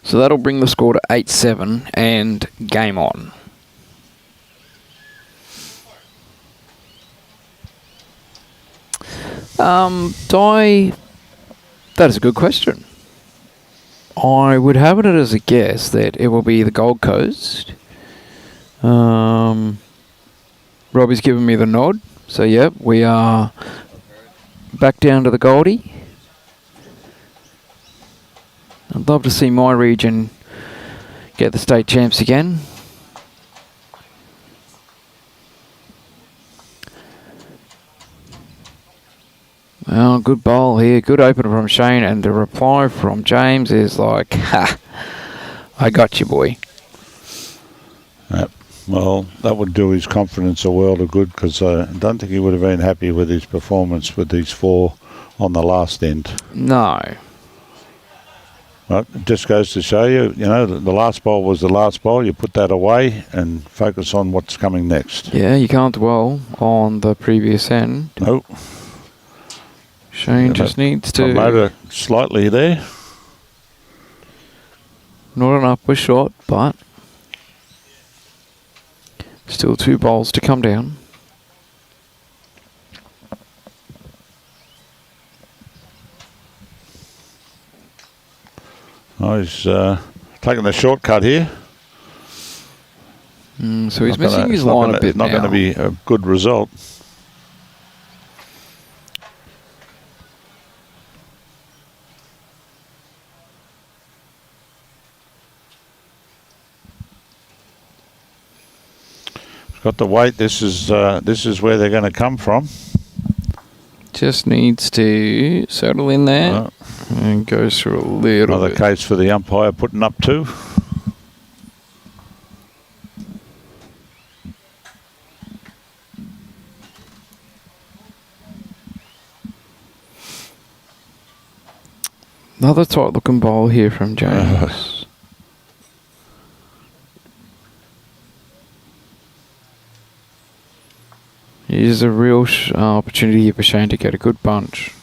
So that'll bring the score to 8-7 and game on. That is a good question. I would have it as a guess that it will be the Gold Coast. Robbie's given me the nod. So, yeah, we are back down to the Goldie. I'd love to see my region get the state champs again. Well, good bowl here. Good opener from Shane. And the reply from James is like, ha, I got you, boy. Yep. Well, that would do his confidence a world of good, because I don't think he would have been happy with his performance with these 4 on the last end. No. Well, it just goes to show you, you know, the last bowl was the last bowl. You put that away and focus on what's coming next. Yeah, you can't dwell on the previous end. Nope. Shane just needs to... Promoter slightly there. Not an upward shot, but still 2 bowls to come down. Oh, he's taking the shortcut here. So he's missing his line a bit now. It's not going to be a good result. Got the weight. This is where they're going to come from. Just needs to settle in there and goes through a little Another bit. case for the umpire putting up 2. Another tight looking bowl here from James. Here's a real opportunity here for Shane to get a good bunch.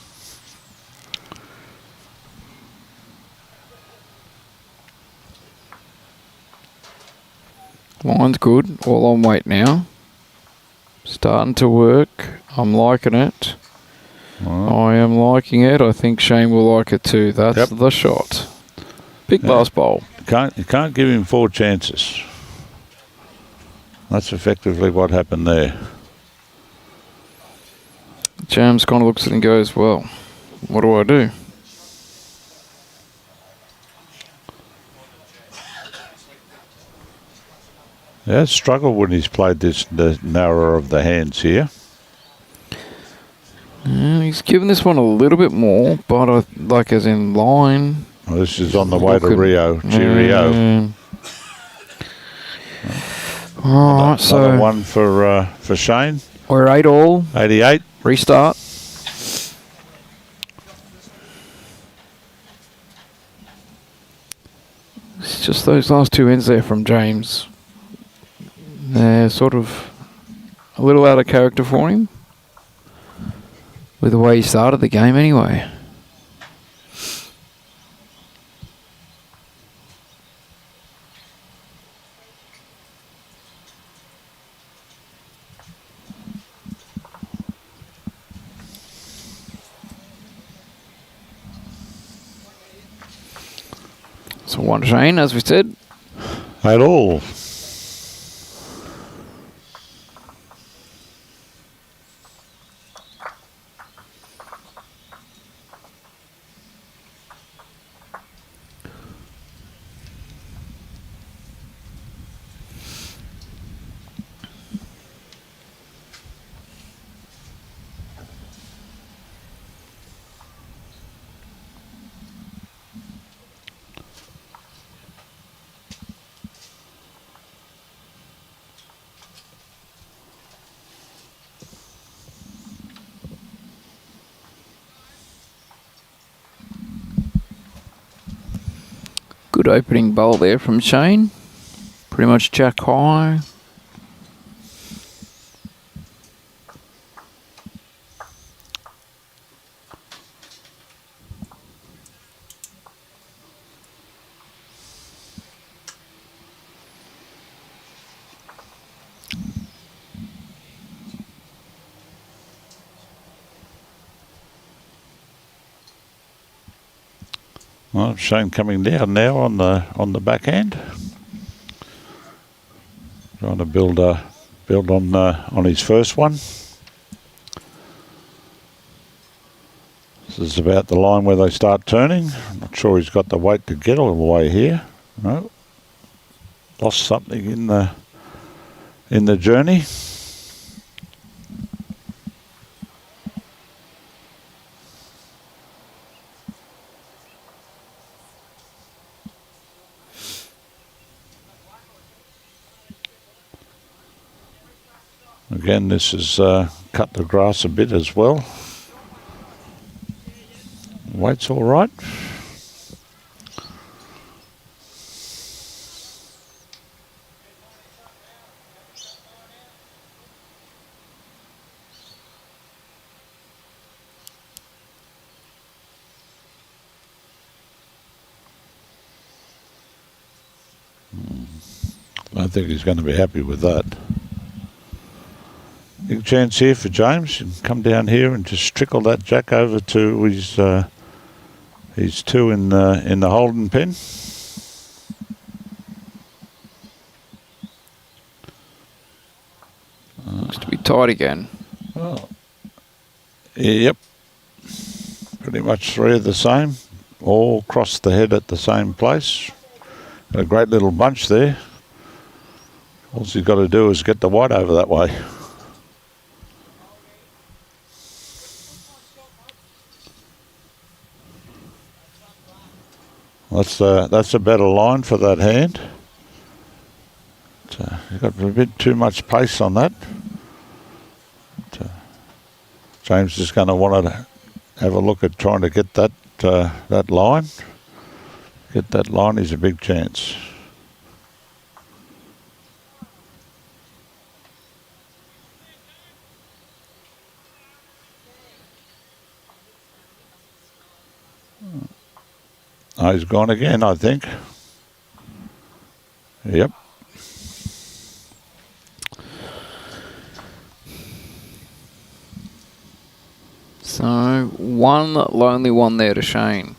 Line's good, all on weight now. Starting to work. I'm liking it. I am liking it. I think Shane will like it too. That's the shot. Big last bowl. You can't give him 4 chances. That's effectively what happened there. Jams kind of looks at it and goes, well, what do I do? Yeah, struggled when he's played the narrower of the hands here. He's given this one a little bit more, but like as in line. Well, this is on the way to Rio. Cheerio. All right, so another one for Shane. We're 8 all. 88. Restart. It's just those last 2 ends there from James. They're sort of a little out of character for him. With the way he started the game anyway. So 1 Shane, as we said. 8 all. Good opening bowl there from Shane. Pretty much jack high. Well, Shane coming down now on the backhand, trying to build on his first one. This is about the line where they start turning. I'm not sure he's got the weight to get all the way here. No, lost something in the journey. Again, this has cut the grass a bit as well. Weight's all right. I think he's going to be happy with that. Big chance here for James. You can come down here and just trickle that jack over to his 2 in the holding pen. Looks to be tight again. Oh. Yep. Pretty much 3 of the same. All cross the head at the same place. Got a great little bunch there. All you've got to do is get the white over that way. That's a better line for that hand. You've got a bit too much pace on that. James is going to want to have a look at trying to get that line. Get that line is a big chance. Oh, he's gone again, I think. Yep. one lonely one there to Shane.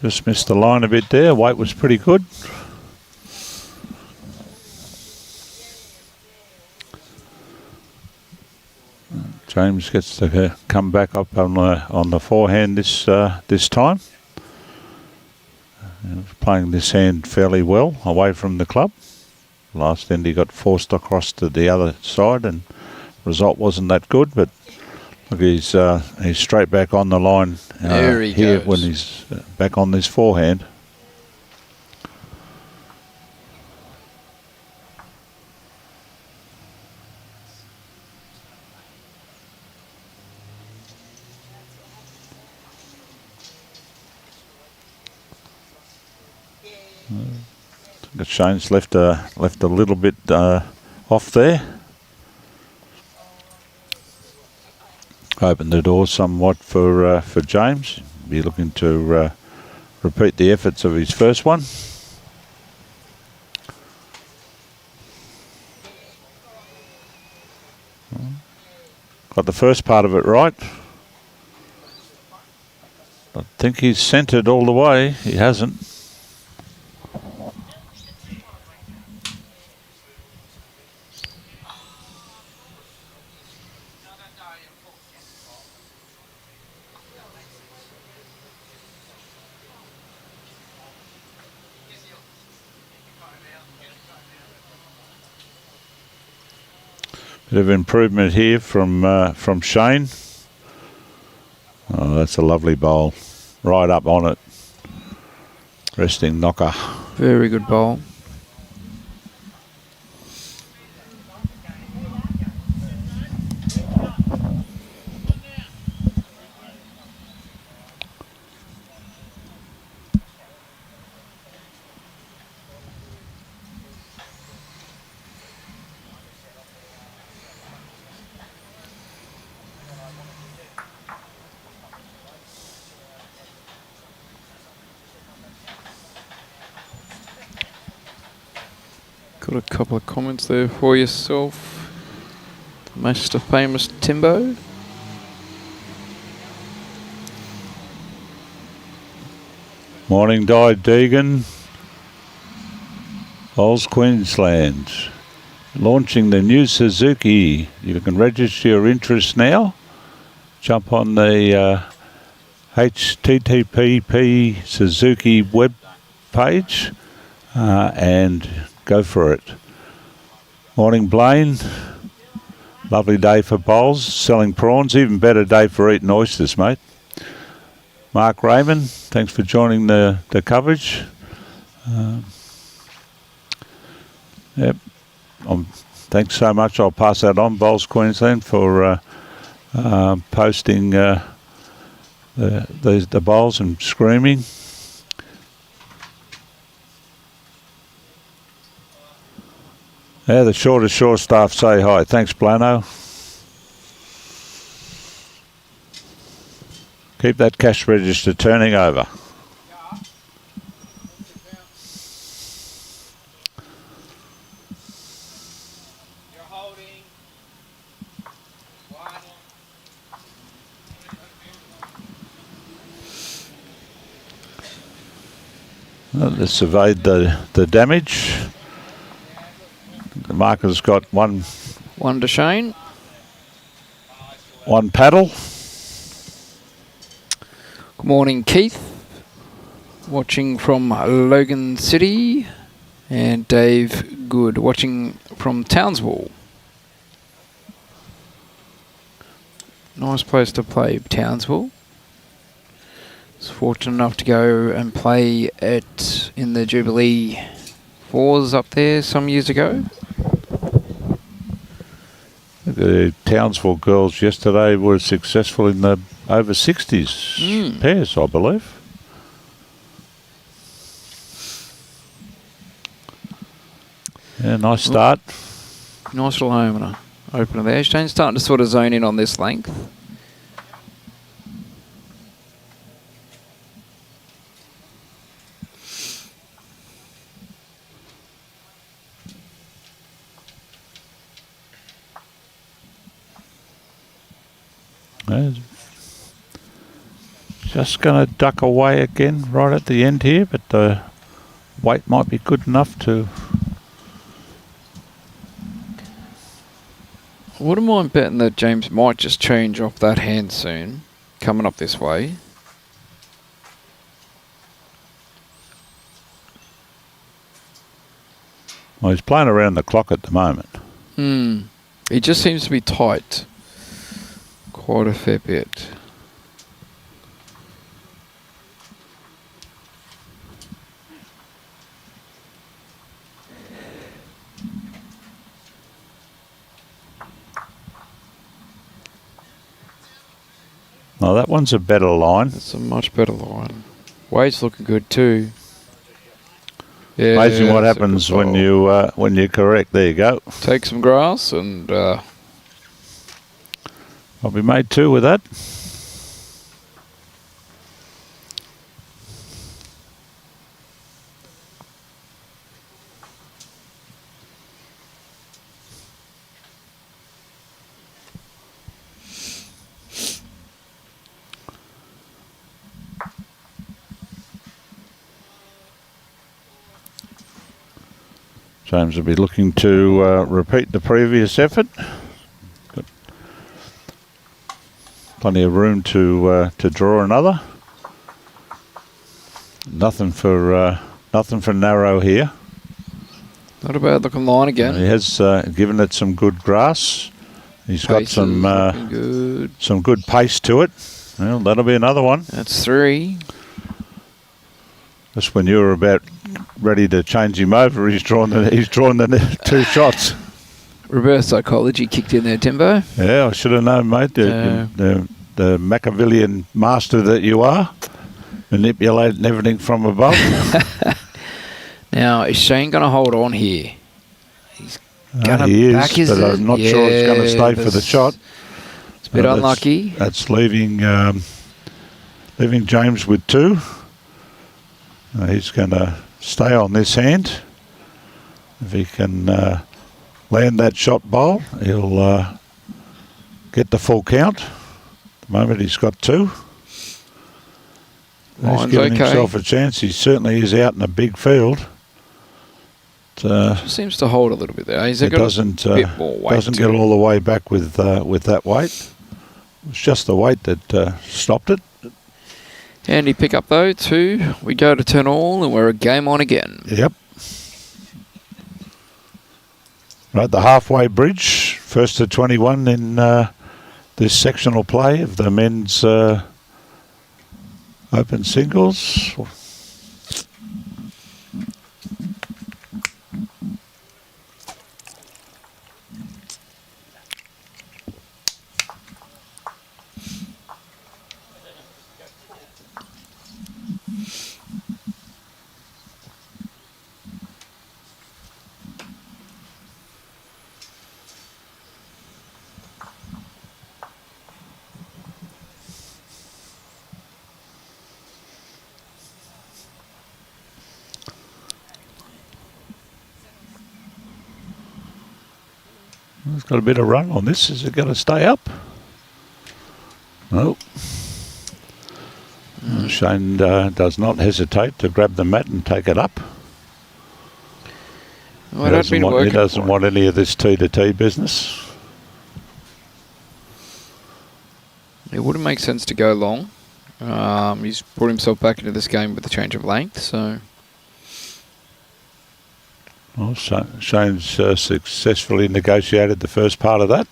Just missed the line a bit there. Weight was pretty good. James gets to come back up on the forehand this time. Playing this hand fairly well away from the club. Last end he got forced across to the other side, and result wasn't that good. But look, he's straight back on the line There he here goes. when he's back on this forehand. Shane's left a little bit off there. Opened the door somewhat for James. Be looking to repeat the efforts of his first one. Got the first part of it right. I think he's centred all the way. He hasn't. Bit of improvement here from Shane. Oh, that's a lovely bowl. Right up on it. Resting knocker. Very good bowl. Got a couple of comments there for yourself. Mr. Famous Timbo. Morning, Di Deegan. Oz Queensland. Launching the new Suzuki. You can register your interest now. Jump on the HTTP Suzuki web page and go for it. Morning, Blaine. Lovely day for bowls, selling prawns. Even better day for eating oysters, mate. Mark Raymond, thanks for joining the coverage. Yep. Thanks so much. I'll pass that on, Bowls Queensland, for posting the bowls and screaming. Yeah, the shortest shore staff say hi. Thanks, Blano. Keep that cash register turning over. Well, let's survey the damage. The marker's got one to Shane. paddle. Good morning, Keith. Watching from Logan City. And Dave Good, watching from Townsville. Nice place to play, Townsville. Was fortunate enough to go and play in the Jubilee Fours up there some years ago. The Townsville girls yesterday were successful in the over 60s pairs, I believe. Yeah, nice start. Nice little opener there. Shane's starting to sort of zone in on this length. Just going to duck away again right at the end here, but the weight might be good enough to... I wouldn't mind betting that James might just change off that hand soon, coming up this way. Well, he's playing around the clock at the moment. He just seems to be tight quite a fair bit. Oh, that one's a better line. That's a much better line. Weight's looking good too. Yeah, Amazing what happens when you're correct. There you go. Take some grass and I'll be made two with that. James will be looking to repeat the previous effort. Got plenty of room to draw another. Nothing for narrow here. Not a bad looking line again. He has given it some good grass. He's got some good pace to it. Well, that'll be another one. That's three. Just when you were about ready to change him over, he's drawn the two shots. Reverse psychology kicked in there, Timbo. Yeah, I should have known, mate. The Machiavellian master that you are, manipulating everything from above. Now, is Shane going to hold on here? He's going to back his... but I'm not sure it's going to stay for the shot. It's a bit unlucky. That's leaving James with two. He's going to stay on this hand. If he can land that shot bowl, he'll get the full count. At the moment he's got two. He's giving himself a chance. He certainly is out in a big field. Seems to hold a little bit there. It doesn't get all the way back with that weight. It's just the weight that stopped it. Handy pick up though, two. We go to 10 all and we're a game on again. Yep. Right, the halfway bridge, first to 21 in this sectional play of the men's open singles. It's got a bit of run on this. Is it going to stay up? No. Shane does not hesitate to grab the mat and take it up. Well, he doesn't want any of this T-to-T business. It wouldn't make sense to go long. He's brought himself back into this game with a change of length, so... Well, Shane's successfully negotiated the first part of that.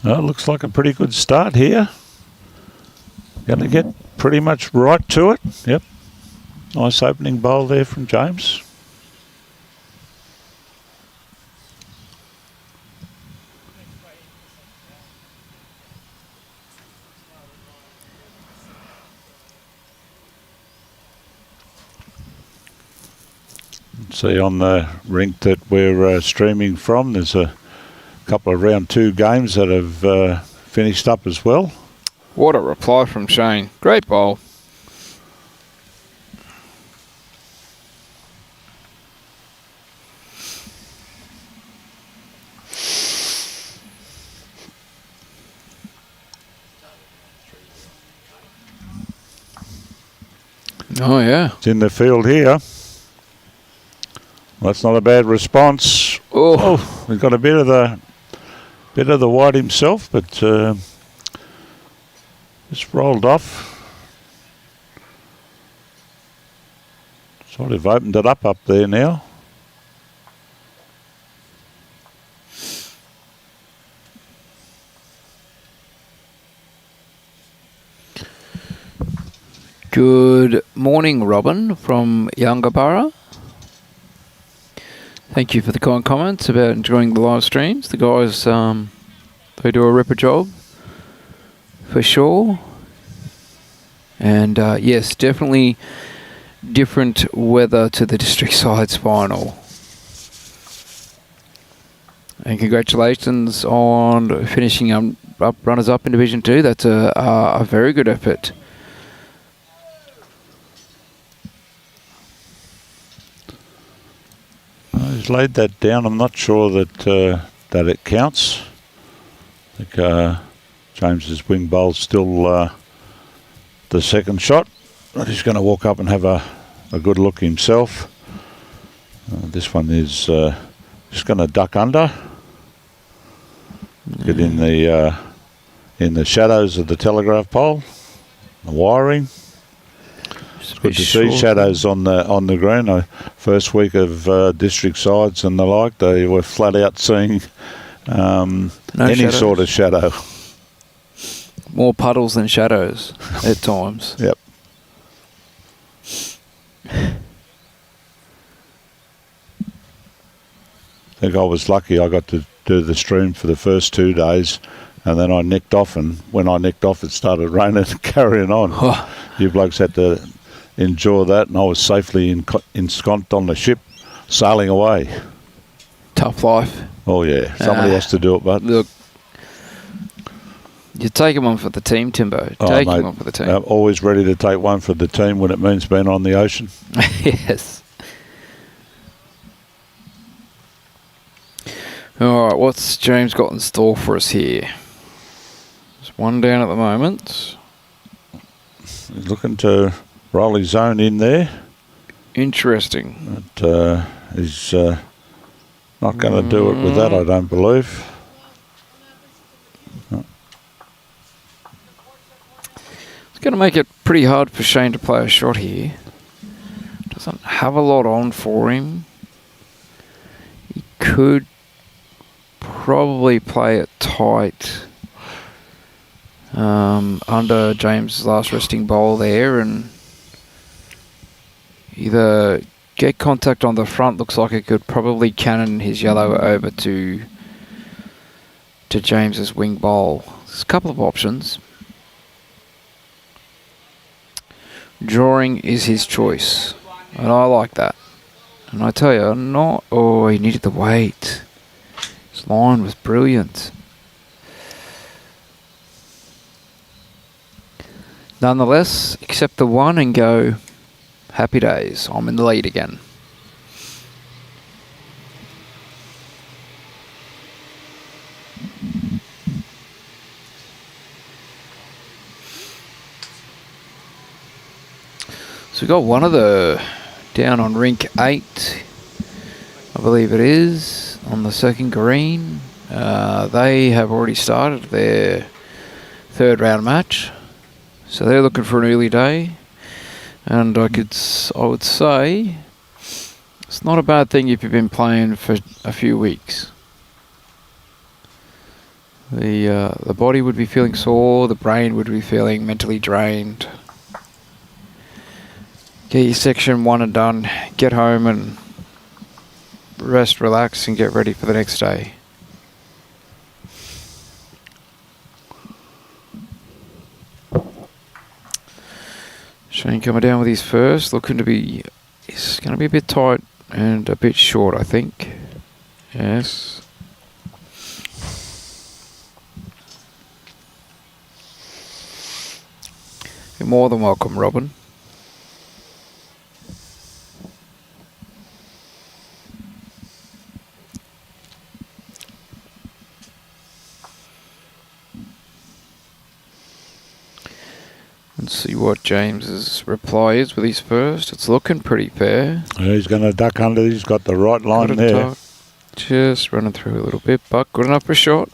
Well, looks like a pretty good start here. Going to get pretty much right to it. Yep. Nice opening bowl there from James. See on the rink that we're streaming from, there's a couple of round 2 games that have finished up as well. What a reply from Shane. Great bowl. Oh, yeah. It's in the field here. Well, that's not a bad response. Oh, we've got a bit of the white himself, but just rolled off. Sort of opened it up there now. Good morning, Robin from Yungabara. Thank you for the kind comments about enjoying the live streams. The guys, they do a ripper job, for sure. And yes, definitely different weather to the district sides final. And congratulations on finishing up runners-up in Division 2. That's a very good effort. He's laid that down. I'm not sure that it counts. I think James's wing bowl's still the second shot. But he's going to walk up and have a good look himself. This one is just going to duck under. Get in the shadows of the telegraph pole, the wiring. It's good to see shadows on the green. First week of district sides and the like, they were flat out seeing any shadows. Sort of shadow. More puddles than shadows at times. Yep. I think I was lucky I got to do the stream for the first 2 days, and then I nicked off, and when I nicked off it started raining and carrying on. You blokes had to endure that, and I was safely ensconced on the ship sailing away. Tough life. Oh yeah, somebody has to do it, but look, you take him on for the team, Timbo. Take him on for the team. I'm always ready to take one for the team when it means being on the ocean. Yes. All right, what's James got in store for us here? There's one down at the moment. He's looking to roll his own in there. Interesting. But he's not going to do it with that, I don't believe. No. It's going to make it pretty hard for Shane to play a shot here. Doesn't have a lot on for him. He could probably play it tight under James' last resting bowl there and either get contact on the front. Looks like it could probably cannon his yellow over to James's wing bowl. There's a couple of options. Drawing is his choice, and I like that. And I tell you, he needed the weight. His line was brilliant. Nonetheless, accept the one and go, happy days, I'm in the lead again. So we got one of the down on rink 8, I believe it is, on the second green. They have already started their third round match, so they're looking for an early day. And I would say it's not a bad thing if you've been playing for a few weeks. The body would be feeling sore, the brain would be feeling mentally drained. Get your section 1 and done, get home and rest, relax, and get ready for the next day. Shane coming down with his first, looking to be, it's going to be a bit tight and a bit short, I think. Yes. You're more than welcome, Robin. Let's see what James's reply is with his first. It's looking pretty fair. Yeah, he's going to duck under. He's got the right line there. Just running through a little bit, but good enough for a shot.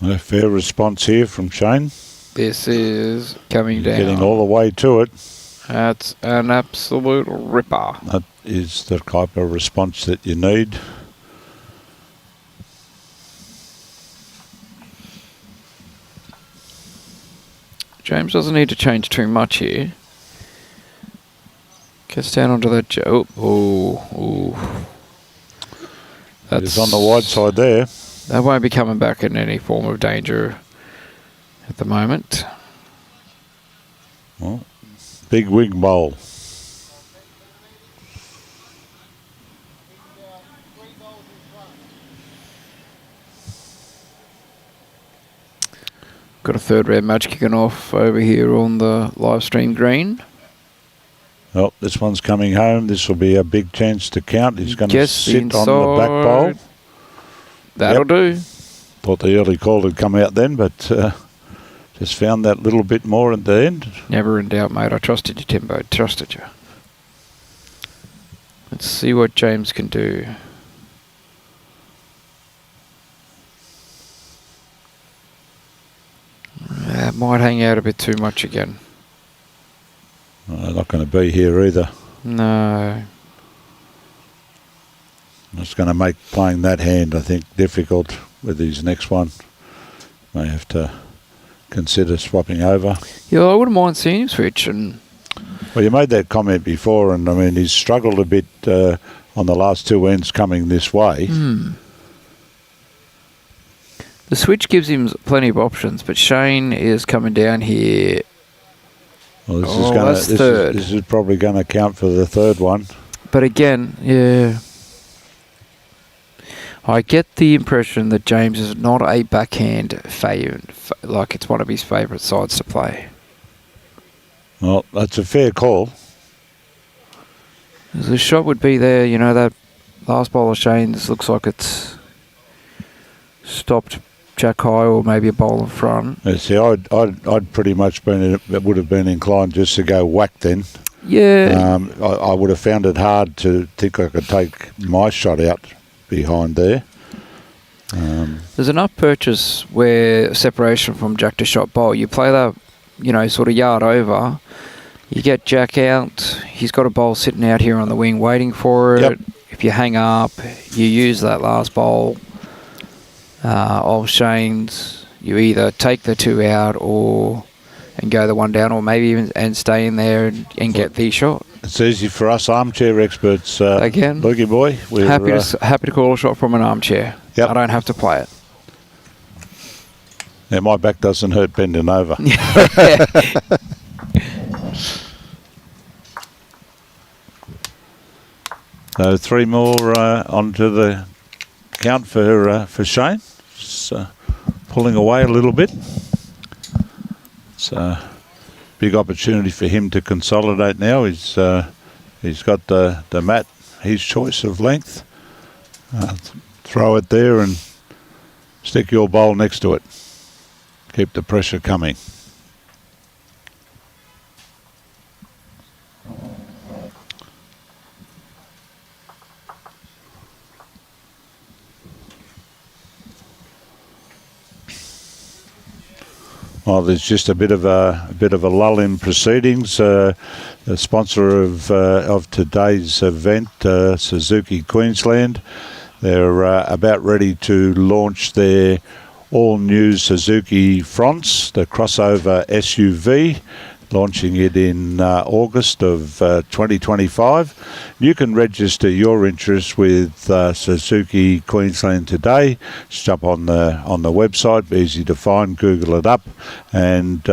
A fair response here from Shane. This is coming down. Getting all the way to it. That's an absolute ripper. That is the type of response that you need. James doesn't need to change too much here. Gets down onto that. It's on the wide side there. That won't be coming back in any form of danger at the moment. Well, big wing bowl. Got a third round match kicking off over here on the live stream green. Well, this one's coming home. This will be a big chance to count. He's going to Gets sit on the back bowl. That'll do. Thought the early call had come out then, but just found that little bit more at the end. Never in doubt, mate. I trusted you, Timbo. Trusted you. Let's see what James can do. Might hang out a bit too much again. Not going to be here either. No. It's going to make playing that hand, I think, difficult with his next one. May have to consider swapping over. Yeah, I wouldn't mind seeing him switch. And well, you made that comment before, and I mean, he's struggled a bit on the last two ends coming this way. The switch gives him plenty of options, but Shane is coming down here. Well, this is probably going to count for the third one. But again, yeah, I get the impression that James is not a backhand like it's one of his favourite sides to play. Well, that's a fair call. The shot would be there, you know, that last bowl of Shane's looks like it's stopped Jack high or maybe a bowl in front. Yeah, see, I'd pretty much would have been inclined just to go whack then. Yeah. I would have found it hard to think I could take my shot out behind there. There's enough purchase where separation from Jack to shot bowl. You play that, you know, sort of yard over. You get Jack out. He's got a bowl sitting out here on the wing waiting for it. Yep. If you hang up, you use that last bowl of Shane's. You either take the two out or and go the one down, or maybe even and stay in there and get the shot. It's easy for us armchair experts. Again, Loogie boy, we're happy to call a shot from an armchair. Yep. I don't have to play it. Yeah, my back doesn't hurt bending over. So 3 more onto the count for Shane. Just, pulling away a little bit. It's a big opportunity for him to consolidate now. He's got the mat, his choice of length. Throw it there and stick your bowl next to it. Keep the pressure coming. Well, there's just a bit of a lull in proceedings. The sponsor of today's event, Suzuki Queensland, they're about ready to launch their all-new Suzuki Fronts, the crossover SUV, launching it in August of 2025. You can register your interest with Suzuki Queensland today. Just jump on the website, easy to find, Google it up, and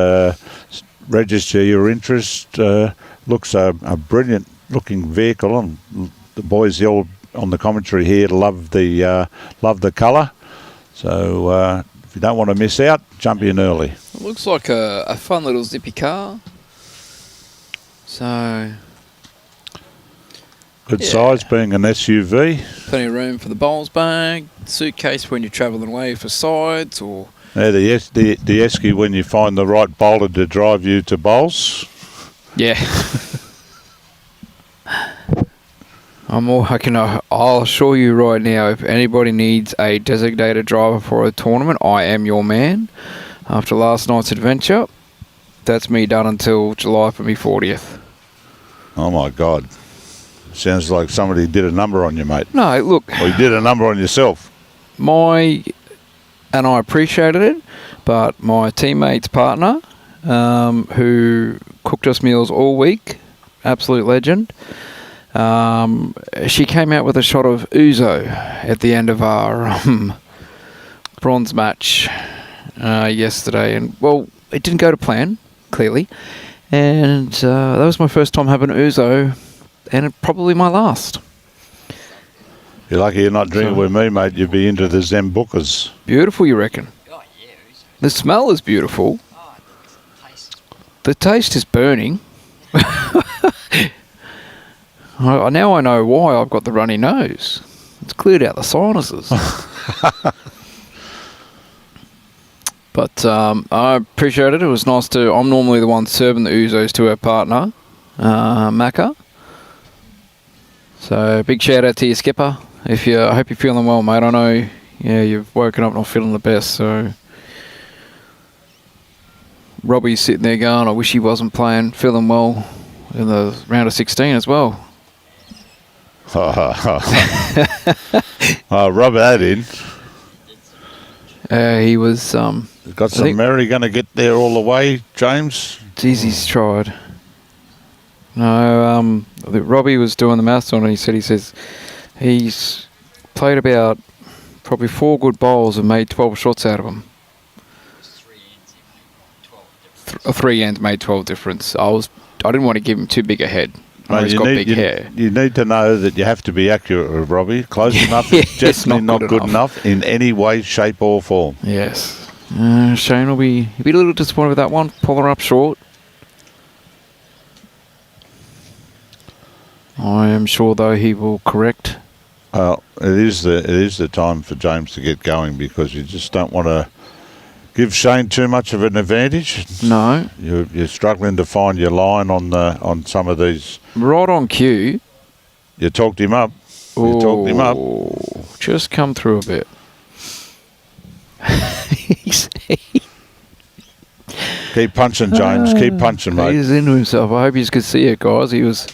register your interest. Looks a brilliant looking vehicle, and the boys all on the commentary here love the colour. So if you don't want to miss out, jump in early. It looks like a fun little zippy car. So good size, being an SUV. Plenty of room for the bowls bag, suitcase when you're travelling away for sides, or the esky when you find the right bowler to drive you to bowls. Yeah. I'll assure you right now, if anybody needs a designated driver for a tournament, I am your man. After last night's adventure, that's me done until July for me 40th. Oh my God. Sounds like somebody did a number on you, mate. No, look. Or you did a number on yourself. And I appreciated it, but my teammate's partner, who cooked us meals all week, absolute legend, she came out with a shot of ouzo at the end of our bronze match yesterday, and well, it didn't go to plan, clearly, and that was my first time having ouzo, and probably my last. You're lucky you're not drinking with me, mate. You'd be into the Zambucas. Beautiful, you reckon? Oh, yeah. The smell is beautiful. Oh, The taste is burning. Now I know why I've got the runny nose. It's cleared out the sinuses. But I appreciate it. It was nice to... I'm normally the one serving the ouzos to our partner, Macca. So big shout out to your skipper. I hope you're feeling well, mate. I know you've woken up not feeling the best. So Robbie's sitting there going, I wish he wasn't feeling well in the round of 16 as well. Rub that in. He was... Got some Mary going to get there all the way, James? Geez, he's tried. No, Robbie was doing the maths on it. He says he's played about probably 4 good bowls and made 12 shots out of them. 3 ends made 12 difference. I didn't want to give him too big a head. He's got big hair. You need to know that you have to be accurate with Robbie. Close enough is definitely not good enough in any way, shape or form. Yes. Shane will be a little disappointed with that one. Pulling her up short. I am sure, though, he will correct. Well, it is the time for James to get going, because you just don't want to give Shane too much of an advantage. No. You're struggling to find your line on some of these. Right on cue. You talked him up. Just come through a bit. Keep punching, James. Keep punching, mate. He's into himself. I hope you could see it, guys. He was...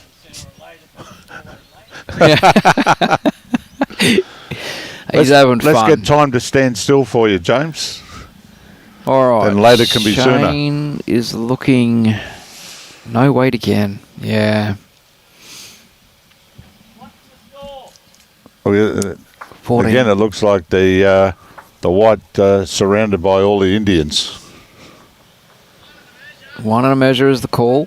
He's having fun. Let's get time to stand still for you, James. All right. Then later can be sooner. Shane is looking no weight again. Yeah. Oh, yeah, 14. again, it looks like the white surrounded by all the Indians. 1 and a measure is the call.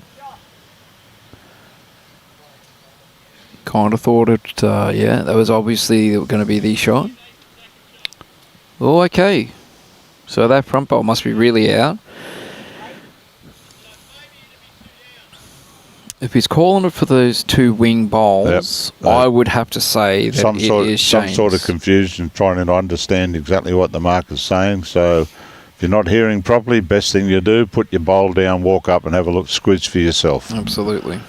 Kind of thought it, yeah, that was obviously going to be the shot. Oh, okay. So that front bowl must be really out. If he's calling it for those 2 wing bowls, Yep. I would have to say that Some it sort is some sort of Shane's. confusion, trying to understand exactly what the mark is saying. So if you're not hearing properly, best thing you do, put your bowl down, walk up and have a look, squiz for yourself. Absolutely.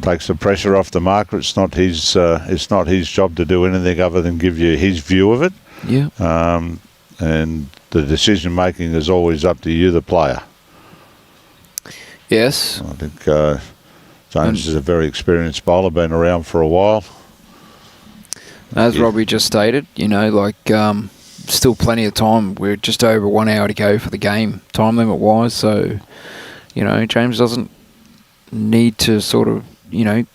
Takes the pressure off the marker. It's not his job to do anything other than give you his view of it. Yeah. And the decision making is always up to you, the player. Yes. I think Jones is a very experienced bowler, been around for a while. As Robbie just stated, you know, like still plenty of time. We're just over 1 hour to go for the game, time limit wise. So, you know, James doesn't need to sort of, you know,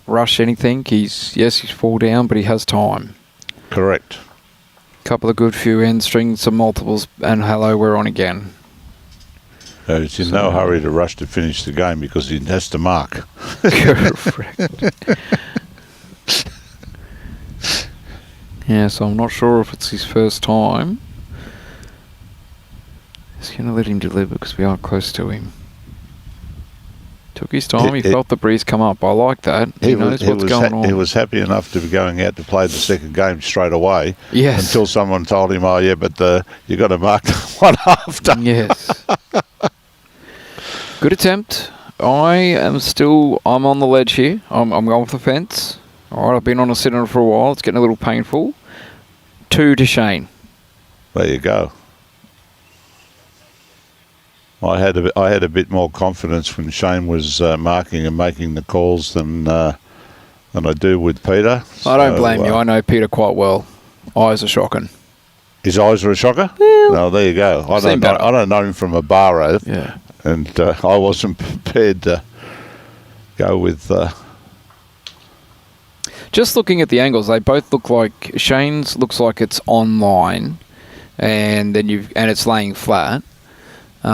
rush anything. He's 4 down, but he has time. Correct. Couple of good few end strings, some multiples, and hello, we're on again. He's in no hurry to rush to finish the game because he has to mark. Correct. Yeah, so I'm not sure if it's his first time. Just going to let him deliver because we are close to him. Took his time. He felt the breeze come up. I like that. He knows what's going on. He was happy enough to be going out to play the second game straight away. Yes. Until someone told him, "Oh yeah, but you got to mark the one after." Yes. Good attempt. I'm on the ledge here. I'm going for the fence. All right, I've been on a sit-on for a while. It's getting a little painful. 2 to Shane. There you go. I had a bit more confidence when Shane was marking and making the calls than I do with Peter. I don't blame you. I know Peter quite well. Eyes are shocking. His eyes are a shocker? Well, No, there you go. I don't know him from a bar, yeah. and I wasn't prepared to go with... Just looking at the angles, they both look like... Shane's looks like it's online, and then it's laying flat. You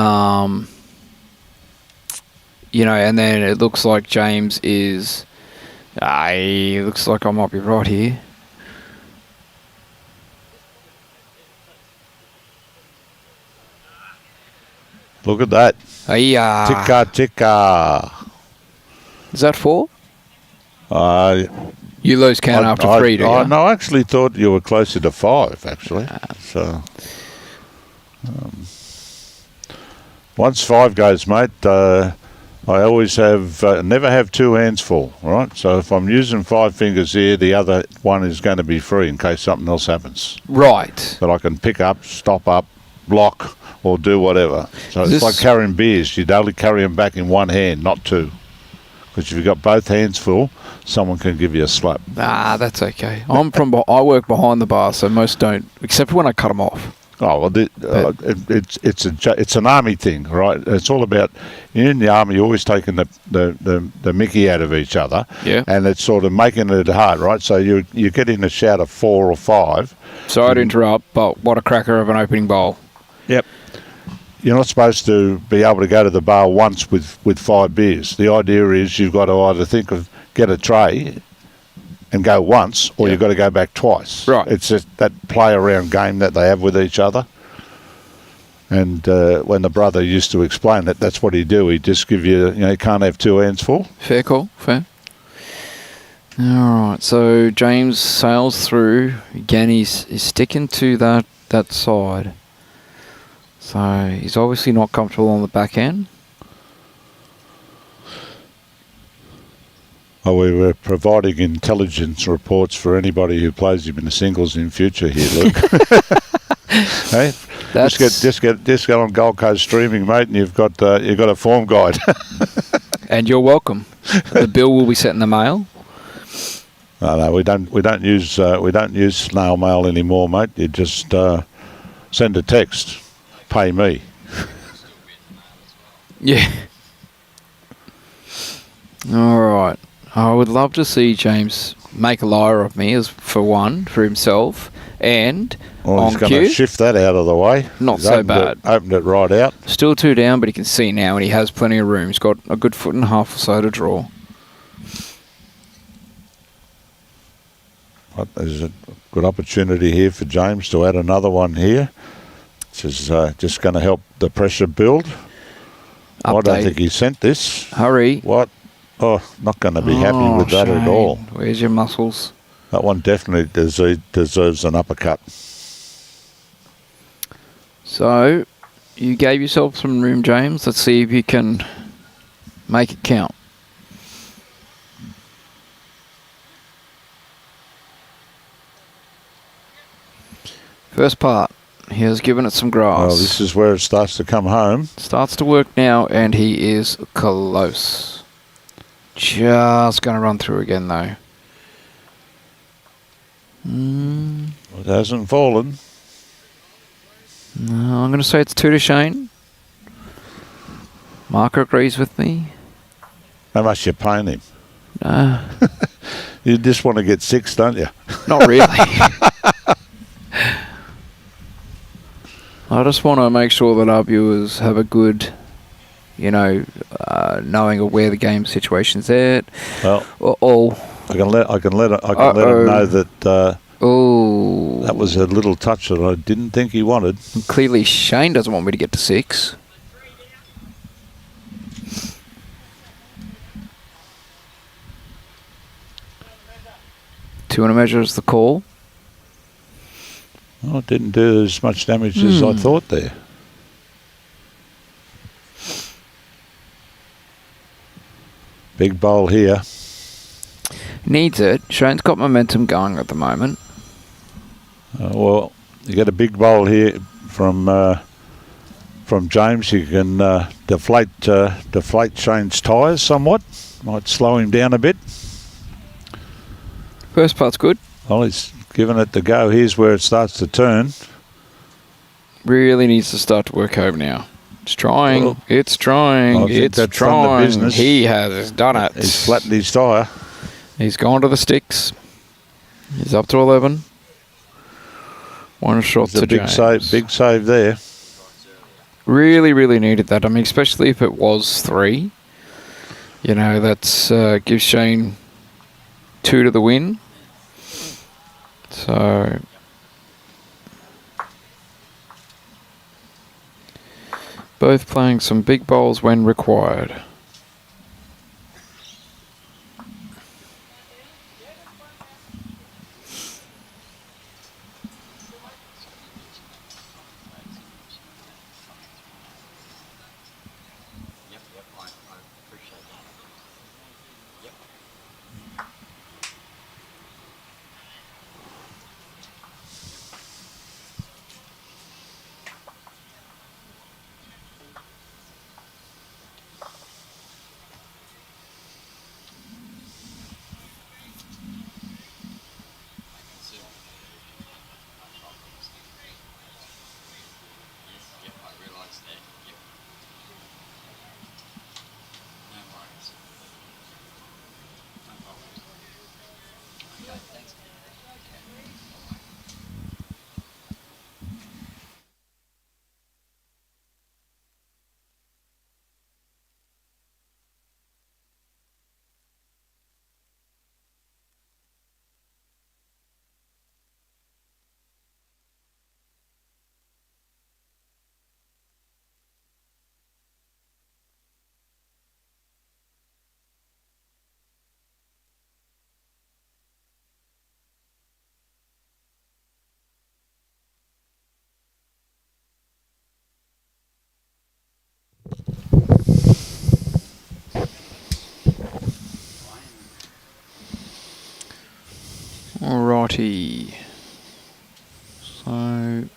know, and then it looks like James is... looks like I might be right here. Look at that. Ticka, ticka. Is that 4? I You lose count after 3, do you? No, I actually thought you were closer to 5, actually. So, once 5 goes, mate, I always never have 2 hands full, right? So if I'm using 5 fingers here, the other one is going to be free in case something else happens. Right. That I can pick up, stop up, block, or do whatever. So it's like carrying beers. You'd only carry them back in 1 hand, not 2. Because if you've got both hands full, someone can give you a slap. That's okay. I work behind the bar, so most don't, except when I cut them off. Oh well, it's an army thing, right? It's all about in the army. You're always taking the mickey out of each other, yeah. And it's sort of making it hard, right? So you get in a shout of 4 or 5. Sorry to interrupt, but what a cracker of an opening bowl. Yep. You're not supposed to be able to go to the bar once with 5 beers. The idea is you've got to either get a tray and go once, or you've got to go back twice. Right. It's just that play around game that they have with each other. And when the brother used to explain it, that's what he'd do. He'd just give you, you can't have 2 hands full. Fair call, fair. All right, so James sails through. Again, he's sticking to that side. So he's obviously not comfortable on the back end. Oh, we were providing intelligence reports for anybody who plays him in the singles in future here, Luke. Hey, just get on Gold Coast streaming, mate, and you've got a form guide. And you're welcome. The bill will be sent in the mail. No, we don't use snail mail anymore, mate. You just send a text. pay me. Yeah. All right. I would love to see James make a liar of me, as for one, for himself, and Well, on he's going to cue, shift that out of the way. Not He's so opened bad. Opened it right out. Still 2 down, but he can see now, and he has plenty of room. He's got a good 1.5 or so to draw. But there's a good opportunity here for James to add another one here. This is just going to help the pressure build. I don't Update. think he sent this. Hurry. What? Oh, not going to be happy with that at Shane. all. Where's your muscles? That one definitely deserves an uppercut. So, you gave yourself some room, James. Let's see if you can make it count. First part. He has given it some grass. Well, this is where it starts to come home. Starts to work now, and he is close. Just going to run through again, though. It hasn't fallen. No, I'm going to say it's 2 to Shane. Marker agrees with me. How much you paying him? No, You just want to get 6, don't you? not really. I just want to make sure that our viewers have a good, knowing of where the game situation's at. Well, Oh, I can let him know that oh. that was a little touch that I didn't think he wanted. Clearly, Shane doesn't want me to get to 6. Two and a measure is the call. Well, it didn't do as much damage as I thought there. Big bowl here. Needs it. Shane's got momentum going at the moment. Well, you get a big bowl here from James. You can deflate Shane's tyres somewhat. Might slow him down a bit. First part's good. Well, he's given it the go. Here's where it starts to turn. Really needs to start to work home now. It's trying. Well, It's trying. I think It's that's from the trying. business. He has done it. He's flattened his tyre. He's gone to the sticks. He's up to 11. One shot It's to a big James. big save there. Really, really needed that. I mean, especially if it was 3. That's gives Shane 2 to the win. So both playing some big bowls when required. I appreciate that. Yep. Yep, I realised that. Yep. No worries. No problem. Okay, thanks. Alrighty. So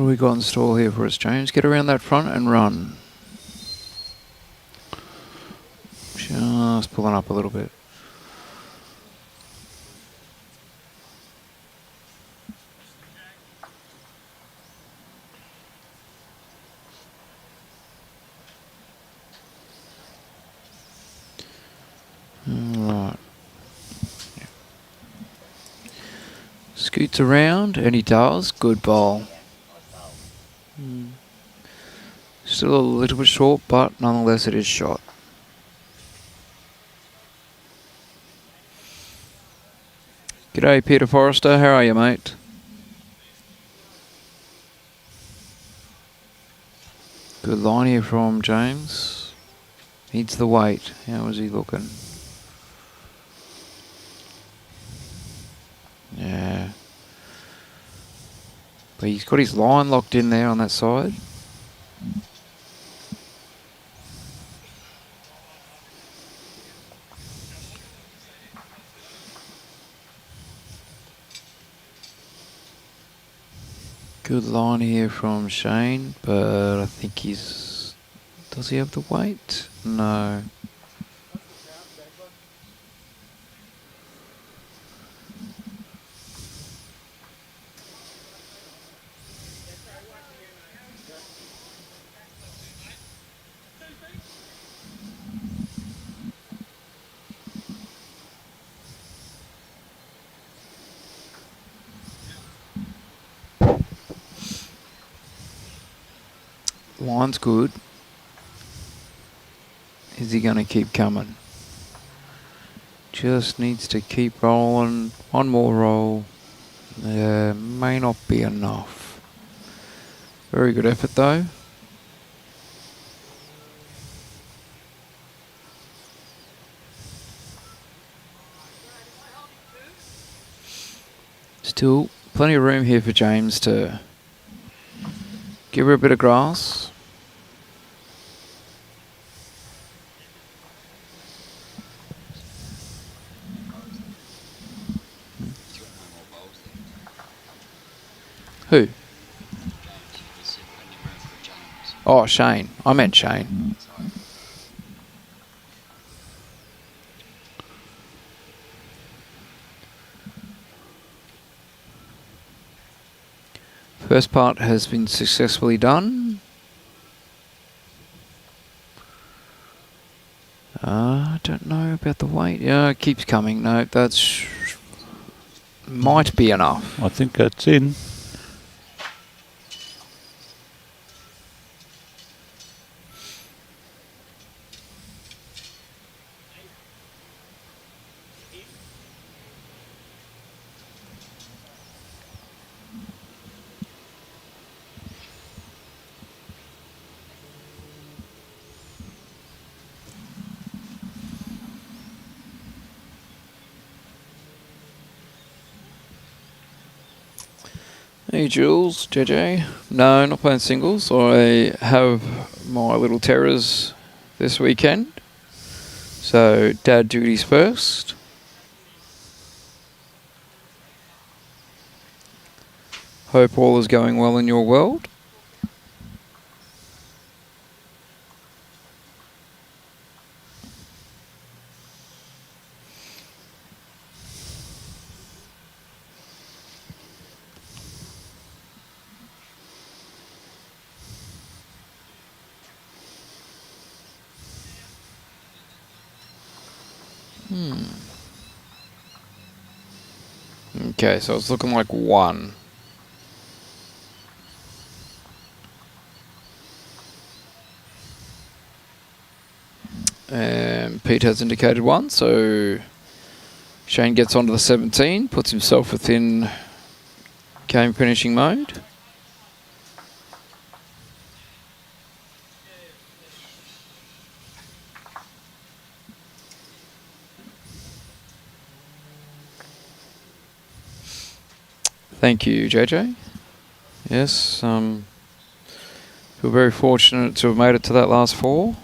do we got in store here for us, James? Get around that front and run. Just pulling up a little bit. Alright. Scoots around, and he does. Good ball. Still a little bit short, but nonetheless it is shot. G'day Peter Forrester, how are you, mate? Good line here from James. Needs the weight. How is he looking? Yeah. But he's got his line locked in there on that side. Good line here from Shane, but I think he's... Does he have the weight? No. Line's good. Is he going to keep coming? Just needs to keep rolling. One more roll. May not be enough. Very good effort though. Still plenty of room here for James to give her a bit of grass. Who? Oh, Shane. I meant Shane. First part has been successfully done. I don't know about the weight. Yeah, it keeps coming. No, that's... might be enough. I think that's in. Hey Jules, JJ. No, not playing singles. I have my little terrors this weekend. So dad duties first. Hope all is going well in your world. Okay, so it's looking like 1. And Pete has indicated 1, so Shane gets onto the 17, puts himself within game finishing mode. Thank you, JJ. Yes, feel very fortunate to have made it to that last 4.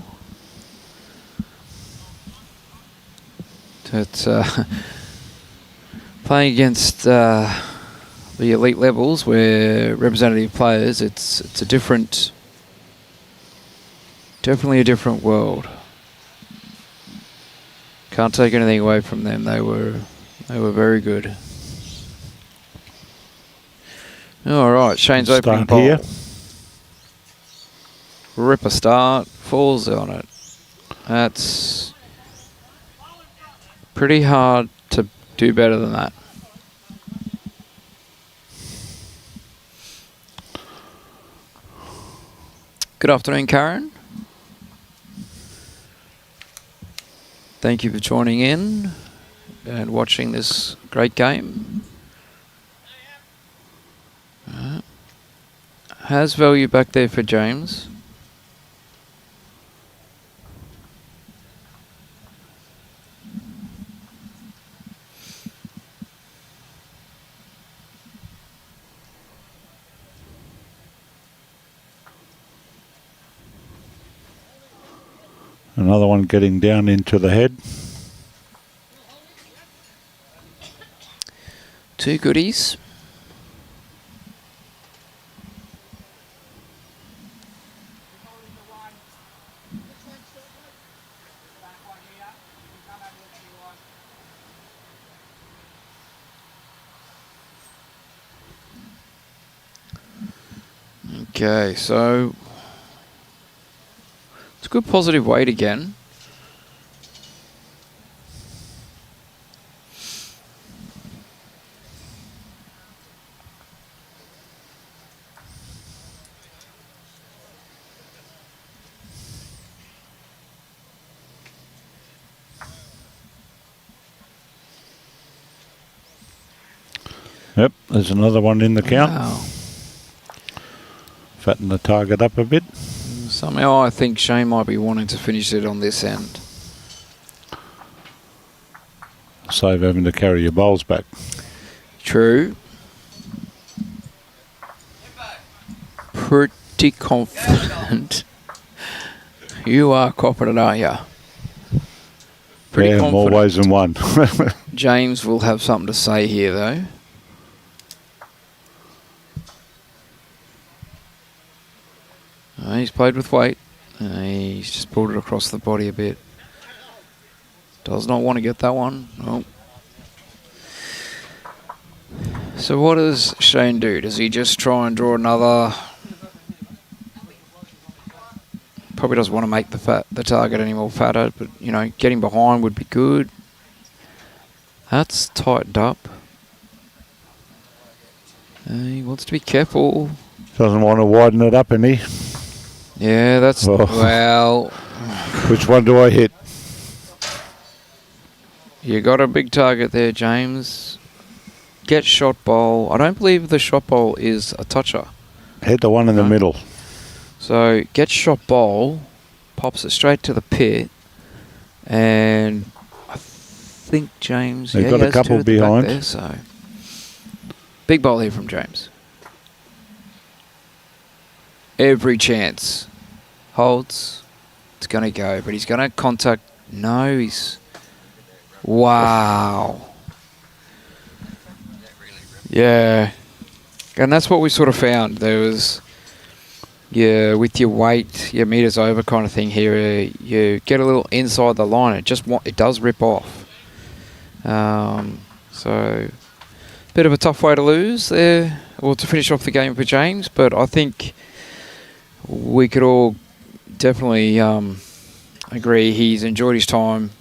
It's playing against the elite levels where representative players, it's a different, definitely a different world. Can't take anything away from them. They were very good. All right, Shane's opening Start bowl. here. Ripper start, falls on it. That's pretty hard to do better than that. Good afternoon, Karen. Thank you for joining in and watching this great game. Has value back there for James. Another one getting down into the head. Two goodies. Okay, so it's a good positive weight again. Yep, there's another one in the count. Wow. Fatten the target up a bit. Somehow I think Shane might be wanting to finish it on this end. Save having to carry your bowls back. True. Pretty confident. You are confident, aren't you? Pretty Yeah, confident. more ways than one. James will have something to say here, though. He's played with weight. He's just pulled it across the body a bit. Does not want to get that one. Oh. So what does Shane do? Does he just try and draw another? Probably doesn't want to make the target any more fatter, but you know, getting behind would be good. That's tightened up. He wants to be careful. Doesn't want to widen it up any. Yeah, that's well. Which one do I hit? You got a big target there, James. Get shot bowl. I don't believe the shot bowl is a toucher. Hit the one in the middle. So get shot bowl, pops it straight to the pit, and I think James. They've yeah, got he a has two couple at the back behind. there, so big bowl here from James. Every chance. Holds. It's going to go, but he's going to contact. No, he's. Wow. Yeah. And that's what we sort of found. There was, yeah, with your weight, your meters over kind of thing here, you get a little inside the line. It does rip off. So, bit of a tough way to lose there, or to finish off the game for James, but I think we could all definitely agree he's enjoyed his time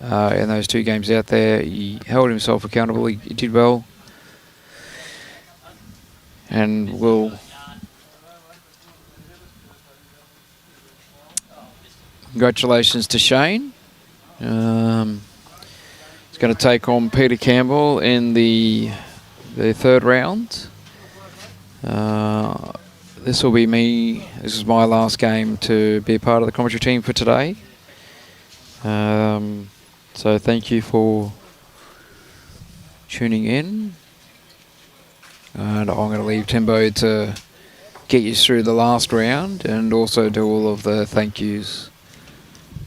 in those two games out there. He held himself accountable. He did well. And we'll congratulations to Shane. He's going to take on Peter Campbell in the third round. This will be me. This is my last game to be a part of the commentary team for today. So thank you for tuning in. And I'm going to leave Timbo to get you through the last round and also do all of the thank yous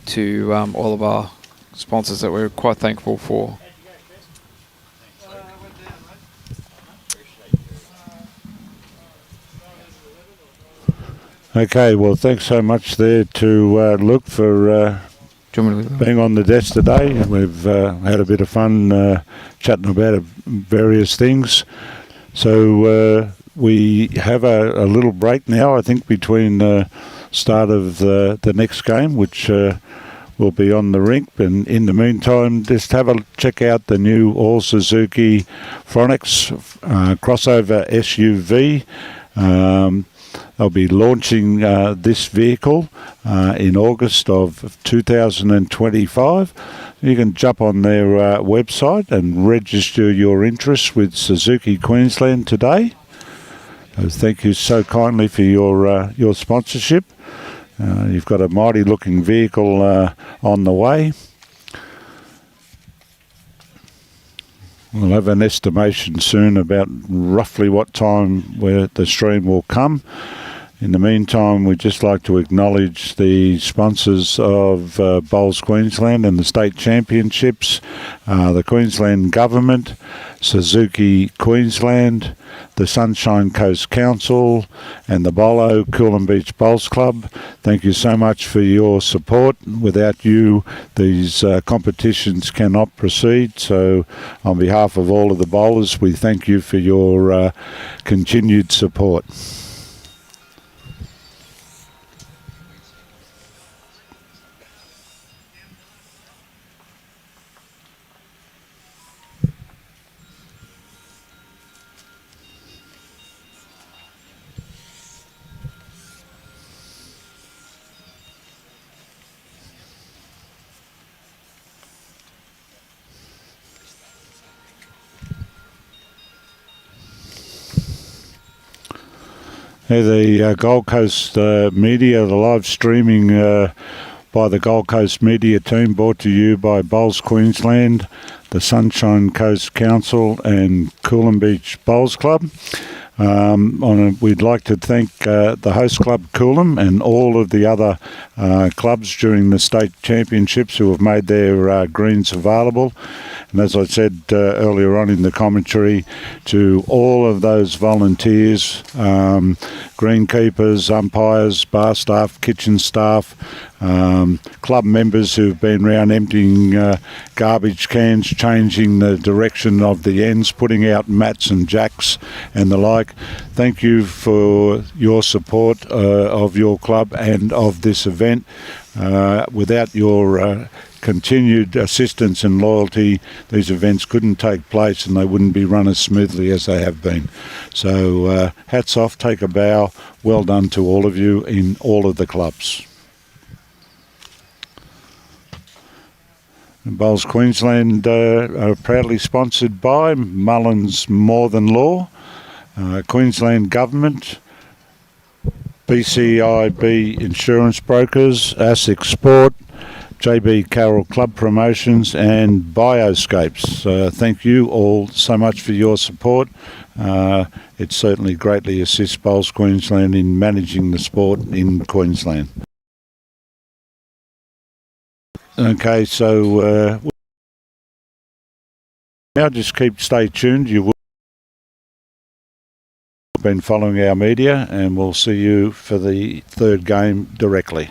to all of our sponsors that we're quite thankful for. Okay, well, thanks so much there to Luke for Do you want me to leave that? being on the desk today. We've had a bit of fun chatting about various things. So we have a little break now, I think, between the start of the next game, which will be on the rink. And in the meantime, just have a check out the new all Suzuki Phronix crossover SUV. They'll be launching this vehicle in August of 2025. You can jump on their website and register your interest with Suzuki Queensland today. So thank you so kindly for your sponsorship. You've got a mighty looking vehicle on the way. We'll have an estimation soon about roughly what time where the stream will come. In the meantime, we'd just like to acknowledge the sponsors of Bowls Queensland and the State Championships, the Queensland Government, Suzuki Queensland, the Sunshine Coast Council, and the Bolo Coolum Beach Bowls Club. Thank you so much for your support. Without you, these competitions cannot proceed. So on behalf of all of the bowlers, we thank you for your continued support. The Gold Coast media, the live streaming by the Gold Coast media team, brought to you by Bowls Queensland, the Sunshine Coast Council and Coolum Beach Bowls Club. We'd like to thank the host club Coolum and all of the other clubs during the state championships who have made their greens available. And as I said earlier on in the commentary, to all of those volunteers, greenkeepers, umpires, bar staff, kitchen staff, club members who've been around emptying garbage cans, changing the direction of the ends, putting out mats and jacks and the like. Thank you for your support of your club and of this event. Without your continued assistance and loyalty, these events couldn't take place and they wouldn't be run as smoothly as they have been. So hats off, take a bow, well done to all of you in all of the clubs. Bowls Queensland are proudly sponsored by Mullins More Than Law, Queensland Government, BCIB Insurance Brokers, ASIC Sport, JB Carroll Club Promotions and Bioscapes. Thank you all so much for your support. It certainly greatly assists Bowls Queensland in managing the sport in Queensland. Okay, so now just stay tuned. You will have been following our media and we'll see you for the third game directly.